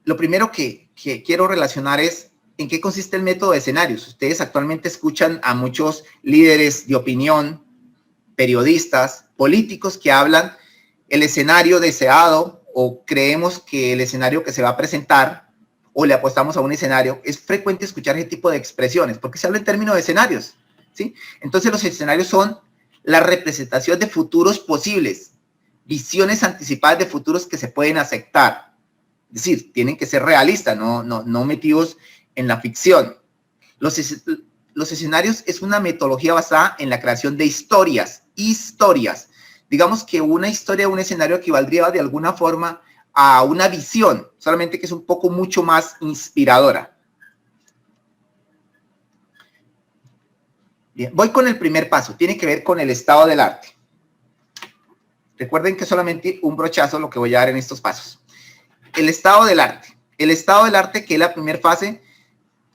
lo primero que quiero relacionar es en qué consiste el método de escenarios. Ustedes actualmente escuchan a muchos líderes de opinión, periodistas, políticos que hablan el escenario deseado o creemos que el escenario que se va a presentar o le apostamos a un escenario. Es frecuente escuchar ese tipo de expresiones porque se habla en términos de escenarios, ¿sí? Entonces los escenarios son la representación de futuros posibles, visiones anticipadas de futuros que se pueden aceptar. Es decir, tienen que ser realistas, no metidos en la ficción. Los escenarios es una metodología basada en la creación de historias. Digamos que una historia, un escenario equivaldría de alguna forma a una visión, solamente que es un poco mucho más inspiradora. Bien, voy con el primer paso, tiene que ver con el estado del arte. Recuerden que solamente un brochazo lo que voy a dar en estos pasos. El estado del arte. El estado del arte, que es la primera fase,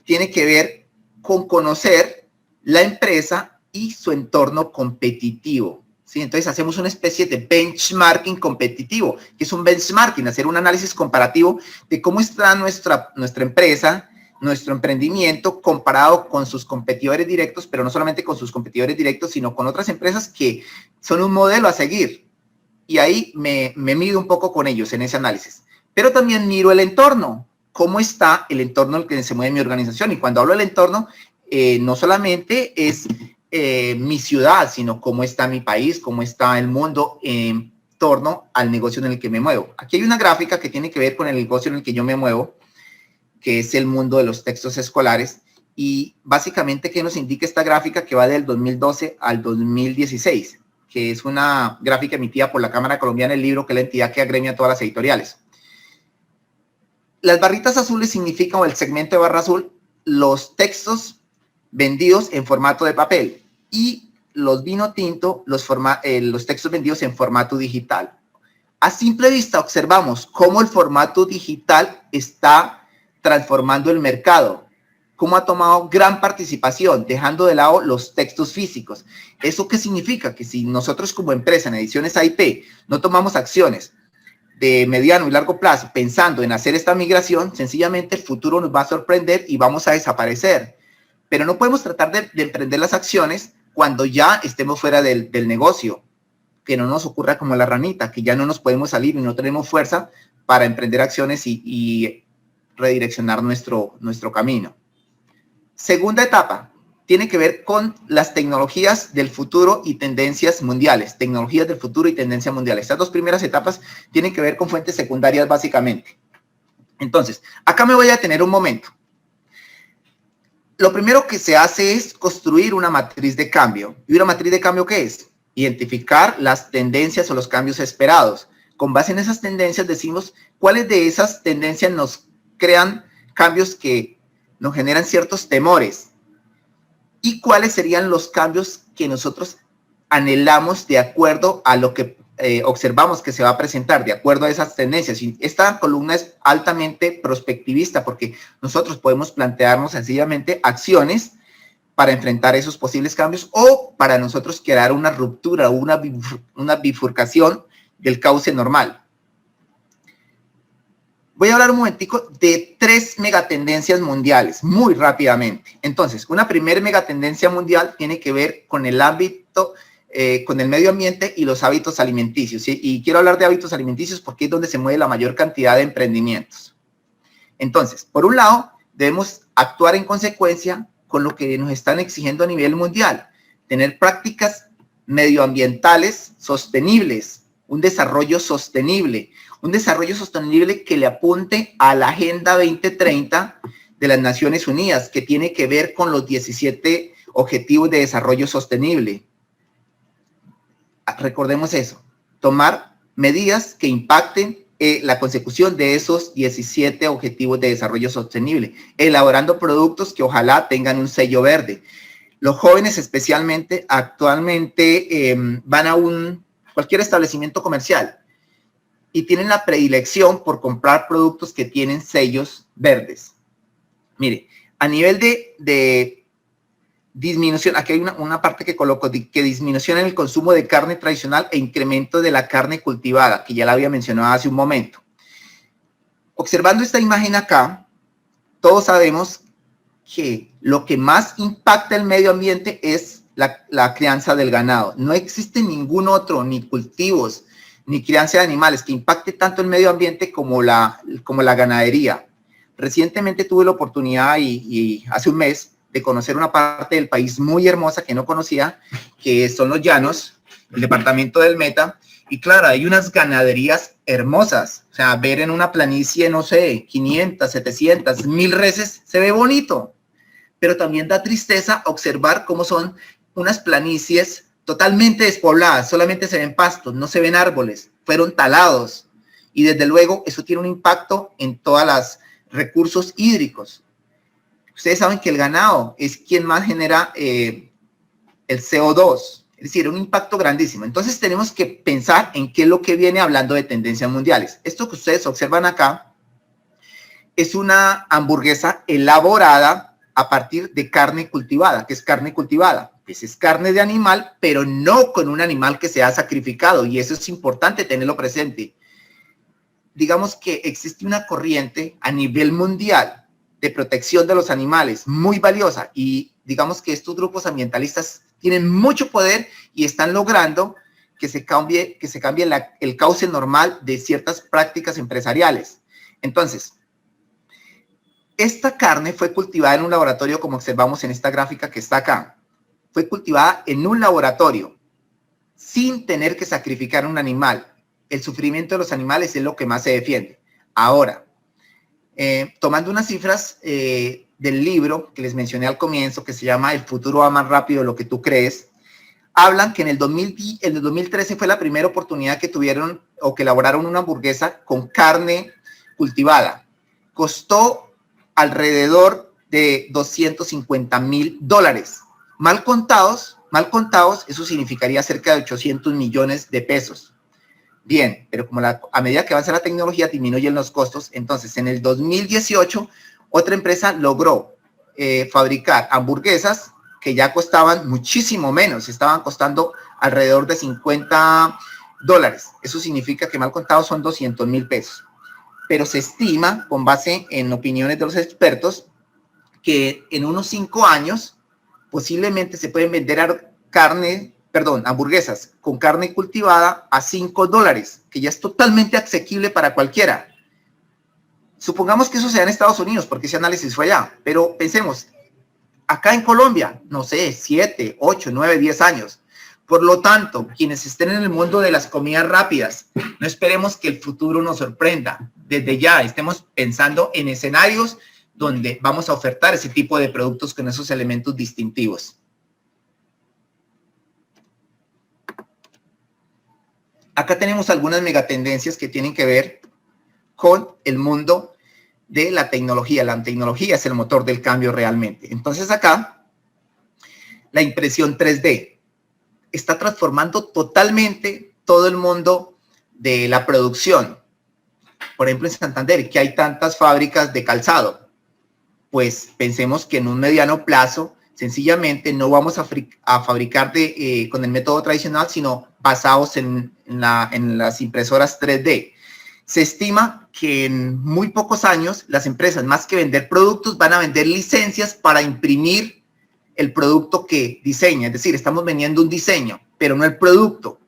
tiene que ver con conocer la empresa y su entorno competitivo. ¿sí? Entonces hacemos una especie de benchmarking competitivo, que es un benchmarking, hacer un análisis comparativo de cómo está nuestra empresa, nuestro emprendimiento comparado con sus competidores directos, pero no solamente con sus competidores directos, sino con otras empresas que son un modelo a seguir. Y ahí me mido un poco con ellos en ese análisis. Pero también miro el entorno, cómo está el entorno en el que se mueve mi organización. Y cuando hablo del entorno, no solamente es mi ciudad, sino cómo está mi país, cómo está el mundo en torno al negocio en el que me muevo. Aquí hay una gráfica que tiene que ver con el negocio en el que yo me muevo, que es el mundo de los textos escolares. Y básicamente, ¿qué nos indica esta gráfica? Que va del 2012 al 2016, que es una gráfica emitida por la Cámara Colombiana del Libro, que es la entidad que agremia todas las editoriales. Las barritas azules significan, o el segmento de barra azul, los textos vendidos en formato de papel, y los vino tinto, los textos vendidos en formato digital. A simple vista observamos cómo el formato digital está transformando el mercado, cómo ha tomado gran participación, dejando de lado los textos físicos. ¿Eso qué significa? Que si nosotros como empresa en Ediciones AIP no tomamos acciones de mediano y largo plazo pensando en hacer esta migración, sencillamente el futuro nos va a sorprender y vamos a desaparecer. Pero no podemos tratar de emprender las acciones cuando ya estemos fuera del negocio, que no nos ocurra como la ranita, que ya no nos podemos salir y no tenemos fuerza para emprender acciones y redireccionar nuestro camino. Segunda etapa, tiene que ver con las tecnologías del futuro y tendencias mundiales. Tecnologías del futuro y tendencias mundiales. Estas dos primeras etapas tienen que ver con fuentes secundarias básicamente. Entonces, acá me voy a detener un momento. Lo primero que se hace es construir una matriz de cambio. ¿Y una matriz de cambio qué es? Identificar las tendencias o los cambios esperados. Con base en esas tendencias decimos cuáles de esas tendencias nos crean cambios que nos generan ciertos temores y cuáles serían los cambios que nosotros anhelamos de acuerdo a lo que observamos que se va a presentar, de acuerdo a esas tendencias. Y esta columna es altamente prospectivista porque nosotros podemos plantearnos sencillamente acciones para enfrentar esos posibles cambios o para nosotros crear una ruptura o una bifurcación del cauce normal. Voy a hablar un momentico de 3 megatendencias mundiales, muy rápidamente. Entonces, una primera megatendencia mundial tiene que ver con el ámbito, con el medio ambiente y los hábitos alimenticios, ¿sí? Y quiero hablar de hábitos alimenticios porque es donde se mueve la mayor cantidad de emprendimientos. Entonces, por un lado, debemos actuar en consecuencia con lo que nos están exigiendo a nivel mundial. Tener prácticas medioambientales sostenibles, un desarrollo sostenible que le apunte a la Agenda 2030 de las Naciones Unidas, que tiene que ver con los 17 Objetivos de Desarrollo Sostenible. Recordemos eso, tomar medidas que impacten la consecución de esos 17 Objetivos de Desarrollo Sostenible, elaborando productos que ojalá tengan un sello verde. Los jóvenes especialmente actualmente van a cualquier establecimiento comercial y tienen la predilección por comprar productos que tienen sellos verdes. Mire, a nivel de disminución, aquí hay una parte que coloco, que disminución en el consumo de carne tradicional e incremento de la carne cultivada, que ya la había mencionado hace un momento. Observando esta imagen acá, todos sabemos que lo que más impacta el medio ambiente es la crianza del ganado. No existe ningún otro, ni cultivos, ni crianza de animales que impacte tanto el medio ambiente como la ganadería. Recientemente tuve la oportunidad y hace un mes de conocer una parte del país muy hermosa que no conocía, que son los Llanos, el departamento del Meta, y claro, hay unas ganaderías hermosas. O sea, ver en una planicie, no sé, 500, 700, 1000 reses, se ve bonito, pero también da tristeza observar cómo son unas planicies totalmente despobladas, solamente se ven pastos, no se ven árboles, fueron talados, y desde luego eso tiene un impacto en todos los recursos hídricos. Ustedes saben que el ganado es quien más genera el CO2, es decir, un impacto grandísimo. Entonces tenemos que pensar en qué es lo que viene hablando de tendencias mundiales. Esto que ustedes observan acá es una hamburguesa elaborada a partir de carne cultivada. ¿Qué es carne cultivada? Pues es carne de animal, pero no con un animal que se ha sacrificado, y eso es importante tenerlo presente. Digamos que existe una corriente a nivel mundial de protección de los animales muy valiosa, y digamos que estos grupos ambientalistas tienen mucho poder y están logrando que se cambie el cauce normal de ciertas prácticas empresariales. Entonces, esta carne fue cultivada en un laboratorio, como observamos en esta gráfica que está acá. Fue cultivada en un laboratorio sin tener que sacrificar un animal. El sufrimiento de los animales es lo que más se defiende. Ahora, tomando unas cifras del libro que les mencioné al comienzo, que se llama El futuro va más rápido de lo que tú crees, hablan que en el 2013 fue la primera oportunidad que tuvieron o que elaboraron una hamburguesa con carne cultivada. Costó alrededor de $250,000. Mal contados, eso significaría cerca de 800 millones de pesos. Bien, pero como a medida que avanza la tecnología disminuyen los costos, entonces en el 2018 otra empresa logró fabricar hamburguesas que ya costaban muchísimo menos, estaban costando alrededor de $50. Eso significa que mal contados son 200,000 pesos. Pero se estima, con base en opiniones de los expertos, que en unos 5 años posiblemente se pueden vender hamburguesas con carne cultivada a $5, que ya es totalmente asequible para cualquiera. Supongamos que eso sea en Estados Unidos, porque ese análisis fue allá, pero pensemos, acá en Colombia, no sé, 7, 8, 9, 10 años. Por lo tanto, quienes estén en el mundo de las comidas rápidas, no esperemos que el futuro nos sorprenda. Desde ya estemos pensando en escenarios donde vamos a ofertar ese tipo de productos con esos elementos distintivos. Acá tenemos algunas megatendencias que tienen que ver con el mundo de la tecnología. La tecnología es el motor del cambio realmente. Entonces acá, la impresión 3D está transformando totalmente todo el mundo de la producción. Por ejemplo, en Santander, que hay tantas fábricas de calzado, pues pensemos que en un mediano plazo, sencillamente no vamos a fabricar con el método tradicional, sino basados en las impresoras 3D. Se estima que en muy pocos años las empresas, más que vender productos, van a vender licencias para imprimir el producto que diseña. Es decir, estamos vendiendo un diseño, pero no el producto.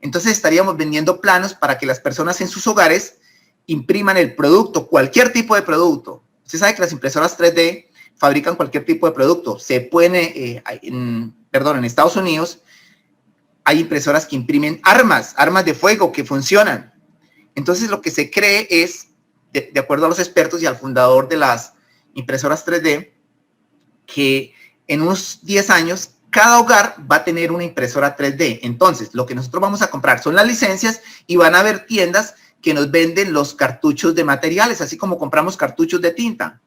Entonces estaríamos vendiendo planos para que las personas en sus hogares impriman el producto, cualquier tipo de producto. Usted sabe que las impresoras 3D fabrican cualquier tipo de producto. Se puede, en Estados Unidos hay impresoras que imprimen armas de fuego que funcionan. Entonces lo que se cree es, de acuerdo a los expertos y al fundador de las impresoras 3D, que en unos 10 años cada hogar va a tener una impresora 3D. Entonces lo que nosotros vamos a comprar son las licencias y van a haber tiendas que nos venden los cartuchos de materiales, así como compramos cartuchos de tinta.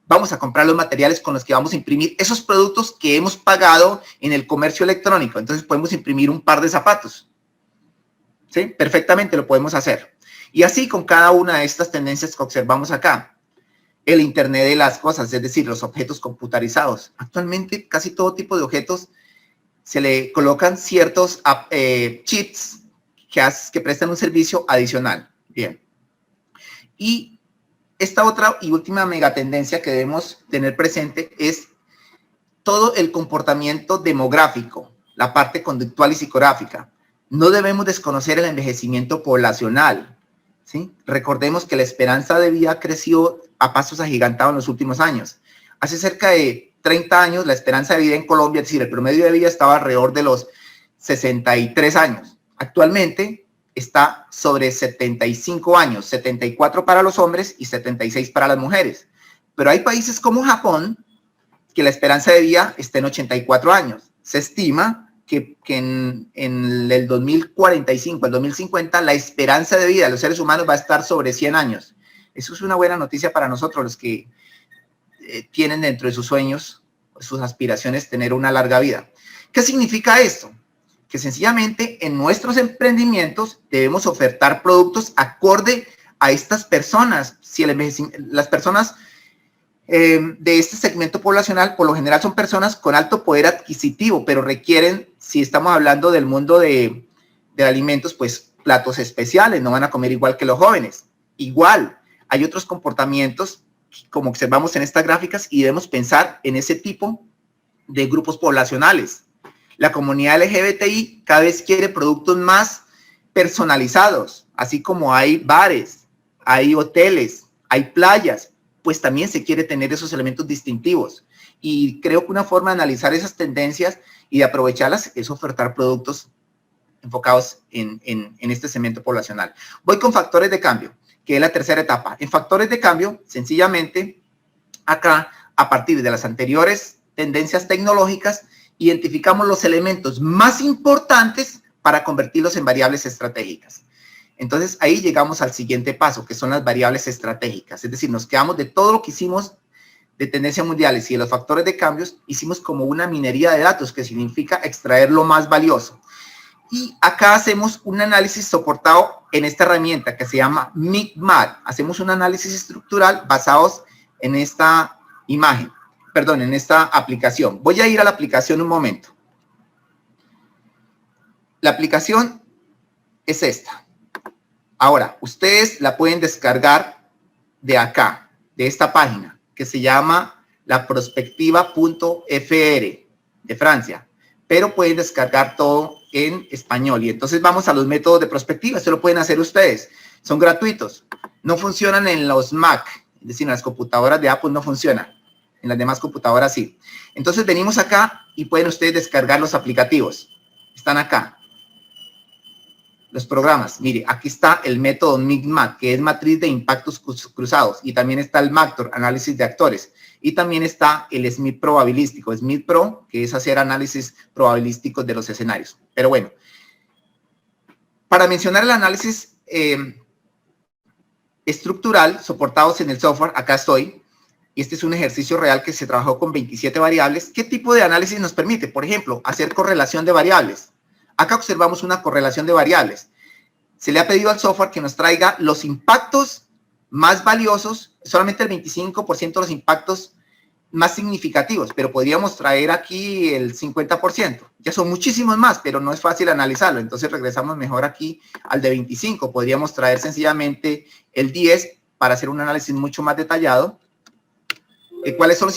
Vamos a comprar los materiales con los que vamos a imprimir esos productos que hemos pagado en el comercio electrónico. Entonces podemos imprimir un par de zapatos. ¿Sí? Perfectamente lo podemos hacer. Y así con cada una de estas tendencias que observamos acá. El Internet de las cosas, es decir, los objetos computarizados. Actualmente casi todo tipo de objetos se le colocan ciertos chips que prestan un servicio adicional. Bien. Y esta otra y última megatendencia que debemos tener presente es todo el comportamiento demográfico, la parte conductual y psicográfica. No debemos desconocer el envejecimiento poblacional, ¿sí? Recordemos que la esperanza de vida creció a pasos agigantados en los últimos años. Hace cerca de 30 años, la esperanza de vida en Colombia, es decir, el promedio de vida estaba alrededor de los 63 años. Actualmente está sobre 75 años, 74 para los hombres y 76 para las mujeres. Pero hay países como Japón que la esperanza de vida está en 84 años. Se estima que en el 2045, el 2050, la esperanza de vida de los seres humanos va a estar sobre 100 años. Eso es una buena noticia para nosotros, los que tienen dentro de sus sueños, sus aspiraciones, tener una larga vida. ¿Qué significa esto? Que sencillamente en nuestros emprendimientos debemos ofertar productos acorde a estas personas. Si las personas de este segmento poblacional, por lo general son personas con alto poder adquisitivo, pero requieren, si estamos hablando del mundo de alimentos, pues platos especiales, no van a comer igual que los jóvenes. Igual, hay otros comportamientos, como observamos en estas gráficas, y debemos pensar en ese tipo de grupos poblacionales. La comunidad LGBTI cada vez quiere productos más personalizados, así como hay bares, hay hoteles, hay playas, pues también se quiere tener esos elementos distintivos. Y creo que una forma de analizar esas tendencias y de aprovecharlas es ofertar productos enfocados en este segmento poblacional. Voy con factores de cambio, que es la tercera etapa. En factores de cambio, sencillamente, acá, a partir de las anteriores tendencias tecnológicas, identificamos los elementos más importantes para convertirlos en variables estratégicas. Entonces, ahí llegamos al siguiente paso, que son las variables estratégicas. Es decir, nos quedamos de todo lo que hicimos de tendencias mundiales y de los factores de cambios, hicimos como una minería de datos, que significa extraer lo más valioso. Y acá hacemos un análisis soportado en esta herramienta que se llama MICMAT. Hacemos un análisis estructural basados en esta imagen, perdón, en esta aplicación. Voy a ir a la aplicación un momento. La aplicación es esta. Ahora, ustedes la pueden descargar de acá, de esta página, que se llama laprospectiva.fr de Francia, pero pueden descargar todo en español. Y entonces vamos a los métodos de prospectiva. Esto lo pueden hacer ustedes. Son gratuitos. No funcionan en los Mac, es decir, en las computadoras de Apple no funcionan. En las demás computadoras sí. Entonces venimos acá y pueden ustedes descargar los aplicativos. Están acá. Los programas. Mire, aquí está el método MICMAT, que es matriz de impactos cruzados. Y también está el MACTOR, análisis de actores. Y también está el SMIT probabilístico. SMIT Pro, que es hacer análisis probabilísticos de los escenarios. Pero bueno, para mencionar el análisis estructural soportados en el software, acá estoy. Y este es un ejercicio real que se trabajó con 27 variables. ¿Qué tipo de análisis nos permite? Por ejemplo, hacer correlación de variables. Acá observamos una correlación de variables. Se le ha pedido al software que nos traiga los impactos más valiosos, solamente el 25% de los impactos más significativos, pero podríamos traer aquí el 50%. Ya son muchísimos más, pero no es fácil analizarlo. Entonces regresamos mejor aquí al de 25. Podríamos traer sencillamente el 10 para hacer un análisis mucho más detallado. ¿Cuáles son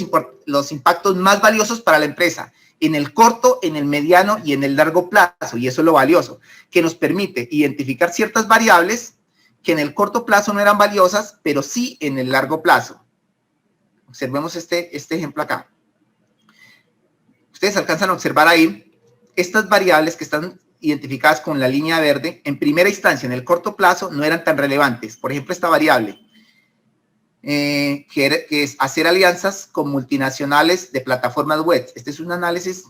los impactos más valiosos para la empresa? En el corto, en el mediano y en el largo plazo, y eso es lo valioso, que nos permite identificar ciertas variables que en el corto plazo no eran valiosas, pero sí en el largo plazo. Observemos este ejemplo acá. Ustedes alcanzan a observar ahí estas variables que están identificadas con la línea verde. En primera instancia, en el corto plazo, no eran tan relevantes. Por ejemplo, esta variable, que es hacer alianzas con multinacionales de plataformas web. Este es un análisis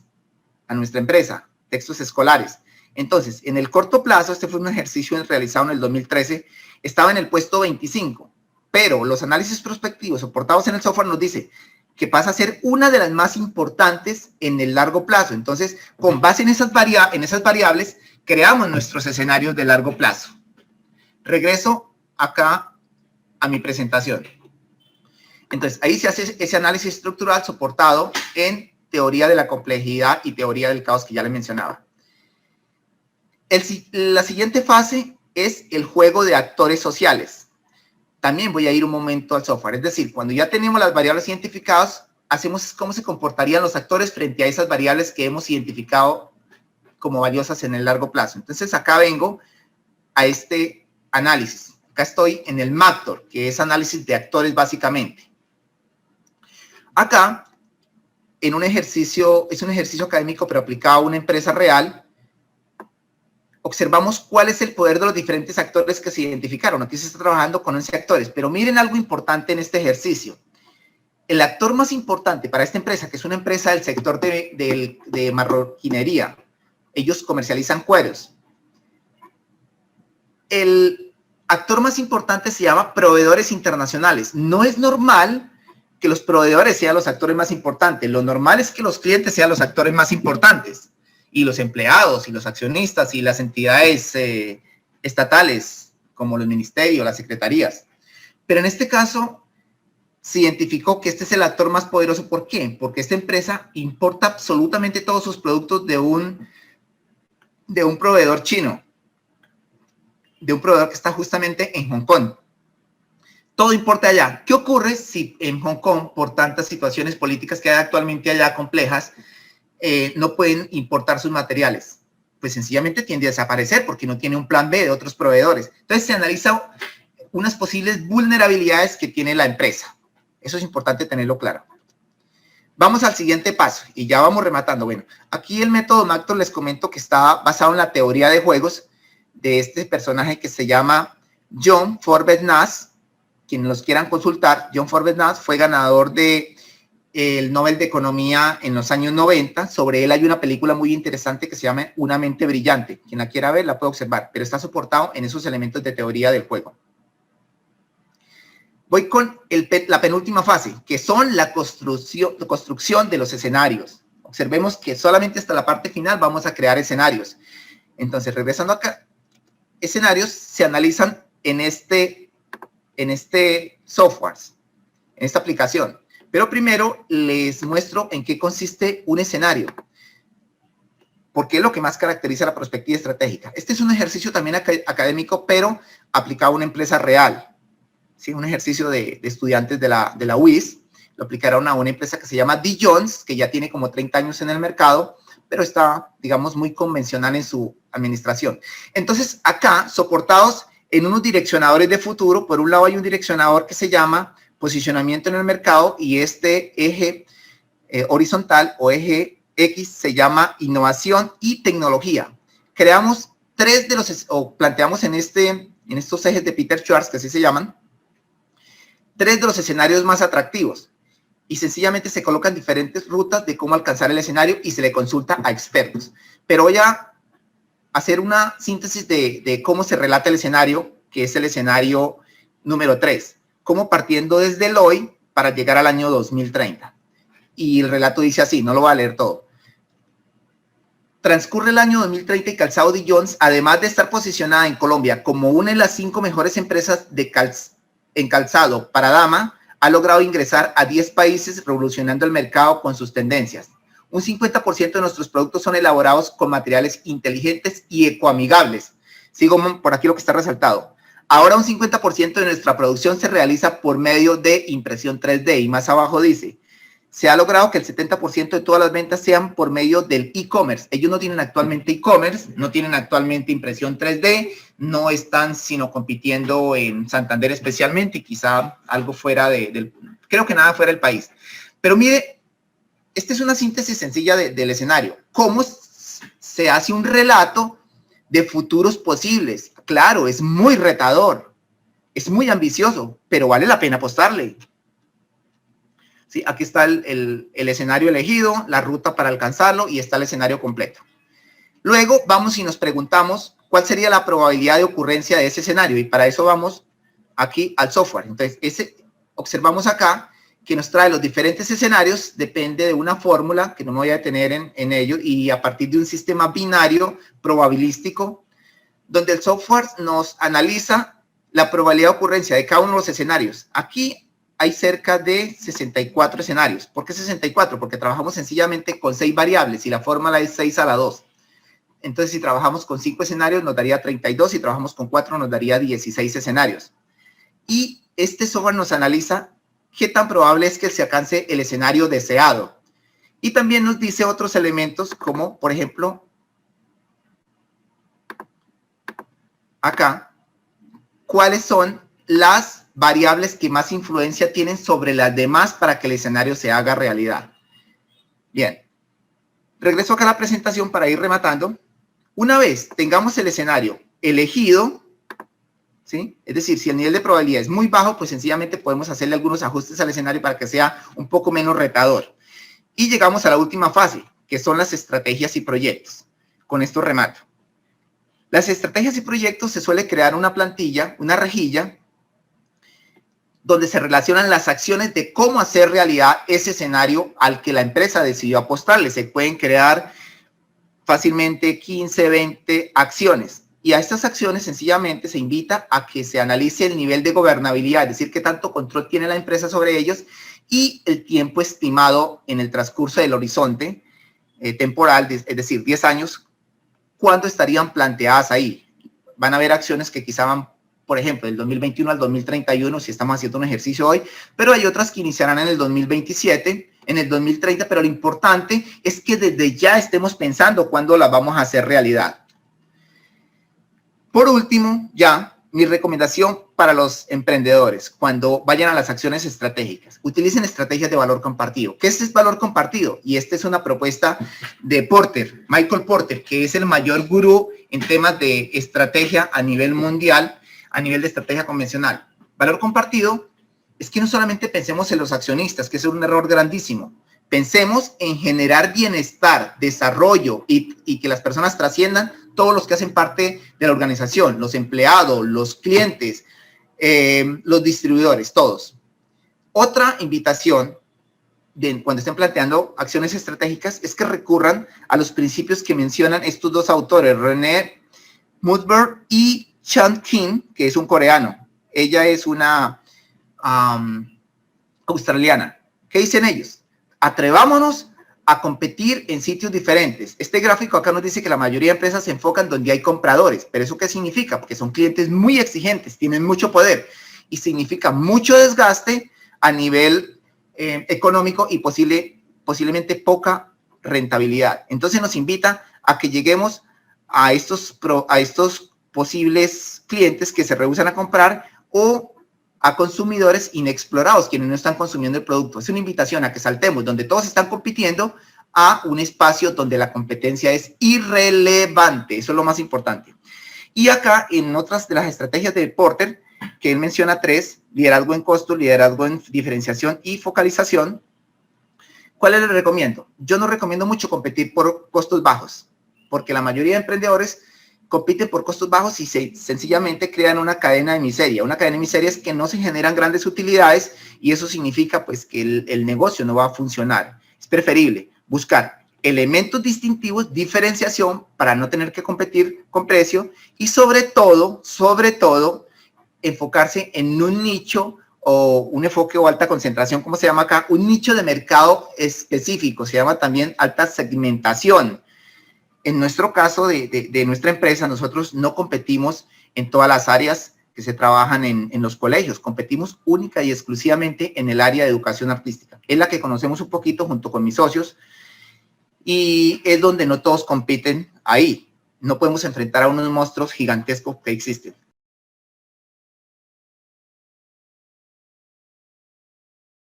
a nuestra empresa, textos escolares. Entonces, en el corto plazo, este fue un ejercicio realizado en el 2013, estaba en el puesto 25, pero los análisis prospectivos soportados en el software nos dice que pasa a ser una de las más importantes en el largo plazo. Entonces, con base en esas variables, creamos nuestros escenarios de largo plazo. Regreso acá a mi presentación. Entonces, ahí se hace ese análisis estructural soportado en teoría de la complejidad y teoría del caos que ya les mencionaba. La siguiente fase es el juego de actores sociales. También voy a ir un momento al software. Es decir, cuando ya tenemos las variables identificadas, hacemos cómo se comportarían los actores frente a esas variables que hemos identificado como valiosas en el largo plazo. Entonces, acá vengo a este análisis. Acá estoy en el MACTOR, que es análisis de actores básicamente. Acá, en un ejercicio, es un ejercicio académico, pero aplicado a una empresa real, observamos cuál es el poder de los diferentes actores que se identificaron. Aquí se está trabajando con 11 actores, pero miren algo importante en este ejercicio. El actor más importante para esta empresa, que es una empresa del sector de marroquinería, ellos comercializan cueros. El actor más importante se llama proveedores internacionales. No es normal que los proveedores sean los actores más importantes. Lo normal es que los clientes sean los actores más importantes. Y los empleados, y los accionistas, y las entidades estatales, como los ministerios, las secretarías. Pero en este caso, se identificó que este es el actor más poderoso. ¿Por qué? Porque esta empresa importa absolutamente todos sus productos de un proveedor chino, de un proveedor que está justamente en Hong Kong. Todo importa allá. ¿Qué ocurre si en Hong Kong, por tantas situaciones políticas que hay actualmente allá complejas, no pueden importar sus materiales? Pues sencillamente tiende a desaparecer porque no tiene un plan B de otros proveedores. Entonces se analiza unas posibles vulnerabilidades que tiene la empresa. Eso es importante tenerlo claro. Vamos al siguiente paso y ya vamos rematando. Bueno, aquí el método Mactor les comento que está basado en la teoría de juegos de este personaje que se llama John Forbes Nash. Quienes los quieran consultar, John Forbes Nash fue ganador del Nobel de Economía en los años 90. Sobre él hay una película muy interesante que se llama Una mente brillante. Quien la quiera ver la puede observar, pero está soportado en esos elementos de teoría del juego. Voy con la penúltima fase, que son la construcción de los escenarios. Observemos que solamente hasta la parte final vamos a crear escenarios. Entonces, regresando acá, escenarios se analizan en este software, en esta aplicación. Pero primero les muestro en qué consiste un escenario, porque es lo que más caracteriza la perspectiva estratégica. Este es un ejercicio también académico, pero aplicado a una empresa real. ¿Sí? Un ejercicio de estudiantes de la UIS, lo aplicaron a una empresa que se llama D. Jones, que ya tiene como 30 años en el mercado, pero está, digamos, muy convencional en su administración. Entonces, acá, soportados en unos direccionadores de futuro, por un lado hay un direccionador que se llama posicionamiento en el mercado y este eje horizontal o eje X se llama innovación y tecnología. Creamos planteamos en estos ejes de Peter Schwartz, que así se llaman, 3 de los escenarios más atractivos y sencillamente se colocan diferentes rutas de cómo alcanzar el escenario y se le consulta a expertos. Pero voy a hacer una síntesis de cómo se relata el escenario, que es el escenario número 3, cómo partiendo desde el hoy para llegar al año 2030. Y el relato dice así, no lo voy a leer todo. Transcurre el año 2030 y Calzado D. Jones, además de estar posicionada en Colombia como una de las 5 mejores empresas en calzado para dama, ha logrado ingresar a 10 países revolucionando el mercado con sus tendencias. Un 50% de nuestros productos son elaborados con materiales inteligentes y ecoamigables. Sigo por aquí lo que está resaltado. Ahora un 50% de nuestra producción se realiza por medio de impresión 3D y más abajo dice, se ha logrado que el 70% de todas las ventas sean por medio del e-commerce. Ellos no tienen actualmente e-commerce, no tienen actualmente impresión 3D, no están sino compitiendo en Santander especialmente y quizá algo fuera creo que nada fuera del país. Pero mire, esta es una síntesis sencilla del escenario. ¿Cómo se hace un relato de futuros posibles? Claro, es muy retador, es muy ambicioso, pero vale la pena apostarle. Sí, aquí está el escenario elegido, la ruta para alcanzarlo y está el escenario completo. Luego vamos y nos preguntamos cuál sería la probabilidad de ocurrencia de ese escenario y para eso vamos aquí al software. Entonces, observamos acá que nos trae los diferentes escenarios, depende de una fórmula que no me voy a detener en ello y a partir de un sistema binario probabilístico donde el software nos analiza la probabilidad de ocurrencia de cada uno de los escenarios. Aquí hay cerca de 64 escenarios. ¿Por qué 64? Porque trabajamos sencillamente con 6 variables y la fórmula es 6 a la 2. Entonces, si trabajamos con 5 escenarios, nos daría 32. Si trabajamos con 4, nos daría 16 escenarios. Y este software nos analiza qué tan probable es que se alcance el escenario deseado. Y también nos dice otros elementos como, por ejemplo, acá, cuáles son las variables que más influencia tienen sobre las demás para que el escenario se haga realidad. Bien, regreso acá a la presentación para ir rematando. Una vez tengamos el escenario elegido, ¿sí? Es decir, si el nivel de probabilidad es muy bajo, pues sencillamente podemos hacerle algunos ajustes al escenario para que sea un poco menos retador. Y llegamos a la última fase, que son las estrategias y proyectos. Con esto remato. Las estrategias y proyectos se suele crear una plantilla, una rejilla, donde se relacionan las acciones de cómo hacer realidad ese escenario al que la empresa decidió apostarle. Se pueden crear fácilmente 15, 20 acciones. Y a estas acciones sencillamente se invita a que se analice el nivel de gobernabilidad, es decir, qué tanto control tiene la empresa sobre ellos y el tiempo estimado en el transcurso del horizonte temporal, es decir, 10 años, ¿cuándo estarían planteadas ahí? Van a haber acciones que quizá van, por ejemplo, del 2021 al 2031, si estamos haciendo un ejercicio hoy, pero hay otras que iniciarán en el 2027, en el 2030, pero lo importante es que desde ya estemos pensando cuándo las vamos a hacer realidad. Por último, ya, mi recomendación para los emprendedores, cuando vayan a las acciones estratégicas, utilicen estrategias de valor compartido. ¿Qué es valor compartido? Y esta es una propuesta de Porter, Michael Porter, que es el mayor gurú en temas de estrategia a nivel mundial, a nivel de estrategia convencional. Valor compartido es que no solamente pensemos en los accionistas, que es un error grandísimo. Pensemos en generar bienestar, desarrollo y que las personas trasciendan todos los que hacen parte de la organización, los empleados, los clientes, los distribuidores, todos. Otra invitación cuando estén planteando acciones estratégicas es que recurran a los principios que mencionan estos dos autores, René Mudberg y Chan Kim, que es un coreano. Ella es una australiana. ¿Qué dicen ellos? Atrevámonos a competir en sitios diferentes. Este gráfico acá nos dice que la mayoría de empresas se enfocan donde hay compradores, pero ¿eso qué significa? Porque son clientes muy exigentes, tienen mucho poder y significa mucho desgaste a nivel económico y posiblemente poca rentabilidad. Entonces nos invita a que lleguemos a estos posibles clientes que se rehúsan a comprar o a consumidores inexplorados, quienes no están consumiendo el producto. Es una invitación a que saltemos donde todos están compitiendo a un espacio donde la competencia es irrelevante. Eso es lo más importante. Y acá, en otras de las estrategias de Porter, que él menciona 3, liderazgo en costo, liderazgo en diferenciación y focalización, ¿cuáles les recomiendo? Yo no recomiendo mucho competir por costos bajos, porque la mayoría de emprendedores compiten por costos bajos y sencillamente crean una cadena de miseria. Una cadena de miseria es que no se generan grandes utilidades y eso significa pues que el negocio no va a funcionar. Es preferible buscar elementos distintivos, diferenciación para no tener que competir con precio y sobre todo, enfocarse en un nicho o un enfoque o alta concentración, como se llama acá, un nicho de mercado específico, se llama también alta segmentación. En nuestro caso de nuestra empresa, nosotros no competimos en todas las áreas que se trabajan en los colegios, competimos única y exclusivamente en el área de educación artística. Es la que conocemos un poquito junto con mis socios y es donde no todos compiten ahí. No podemos enfrentar a unos monstruos gigantescos que existen.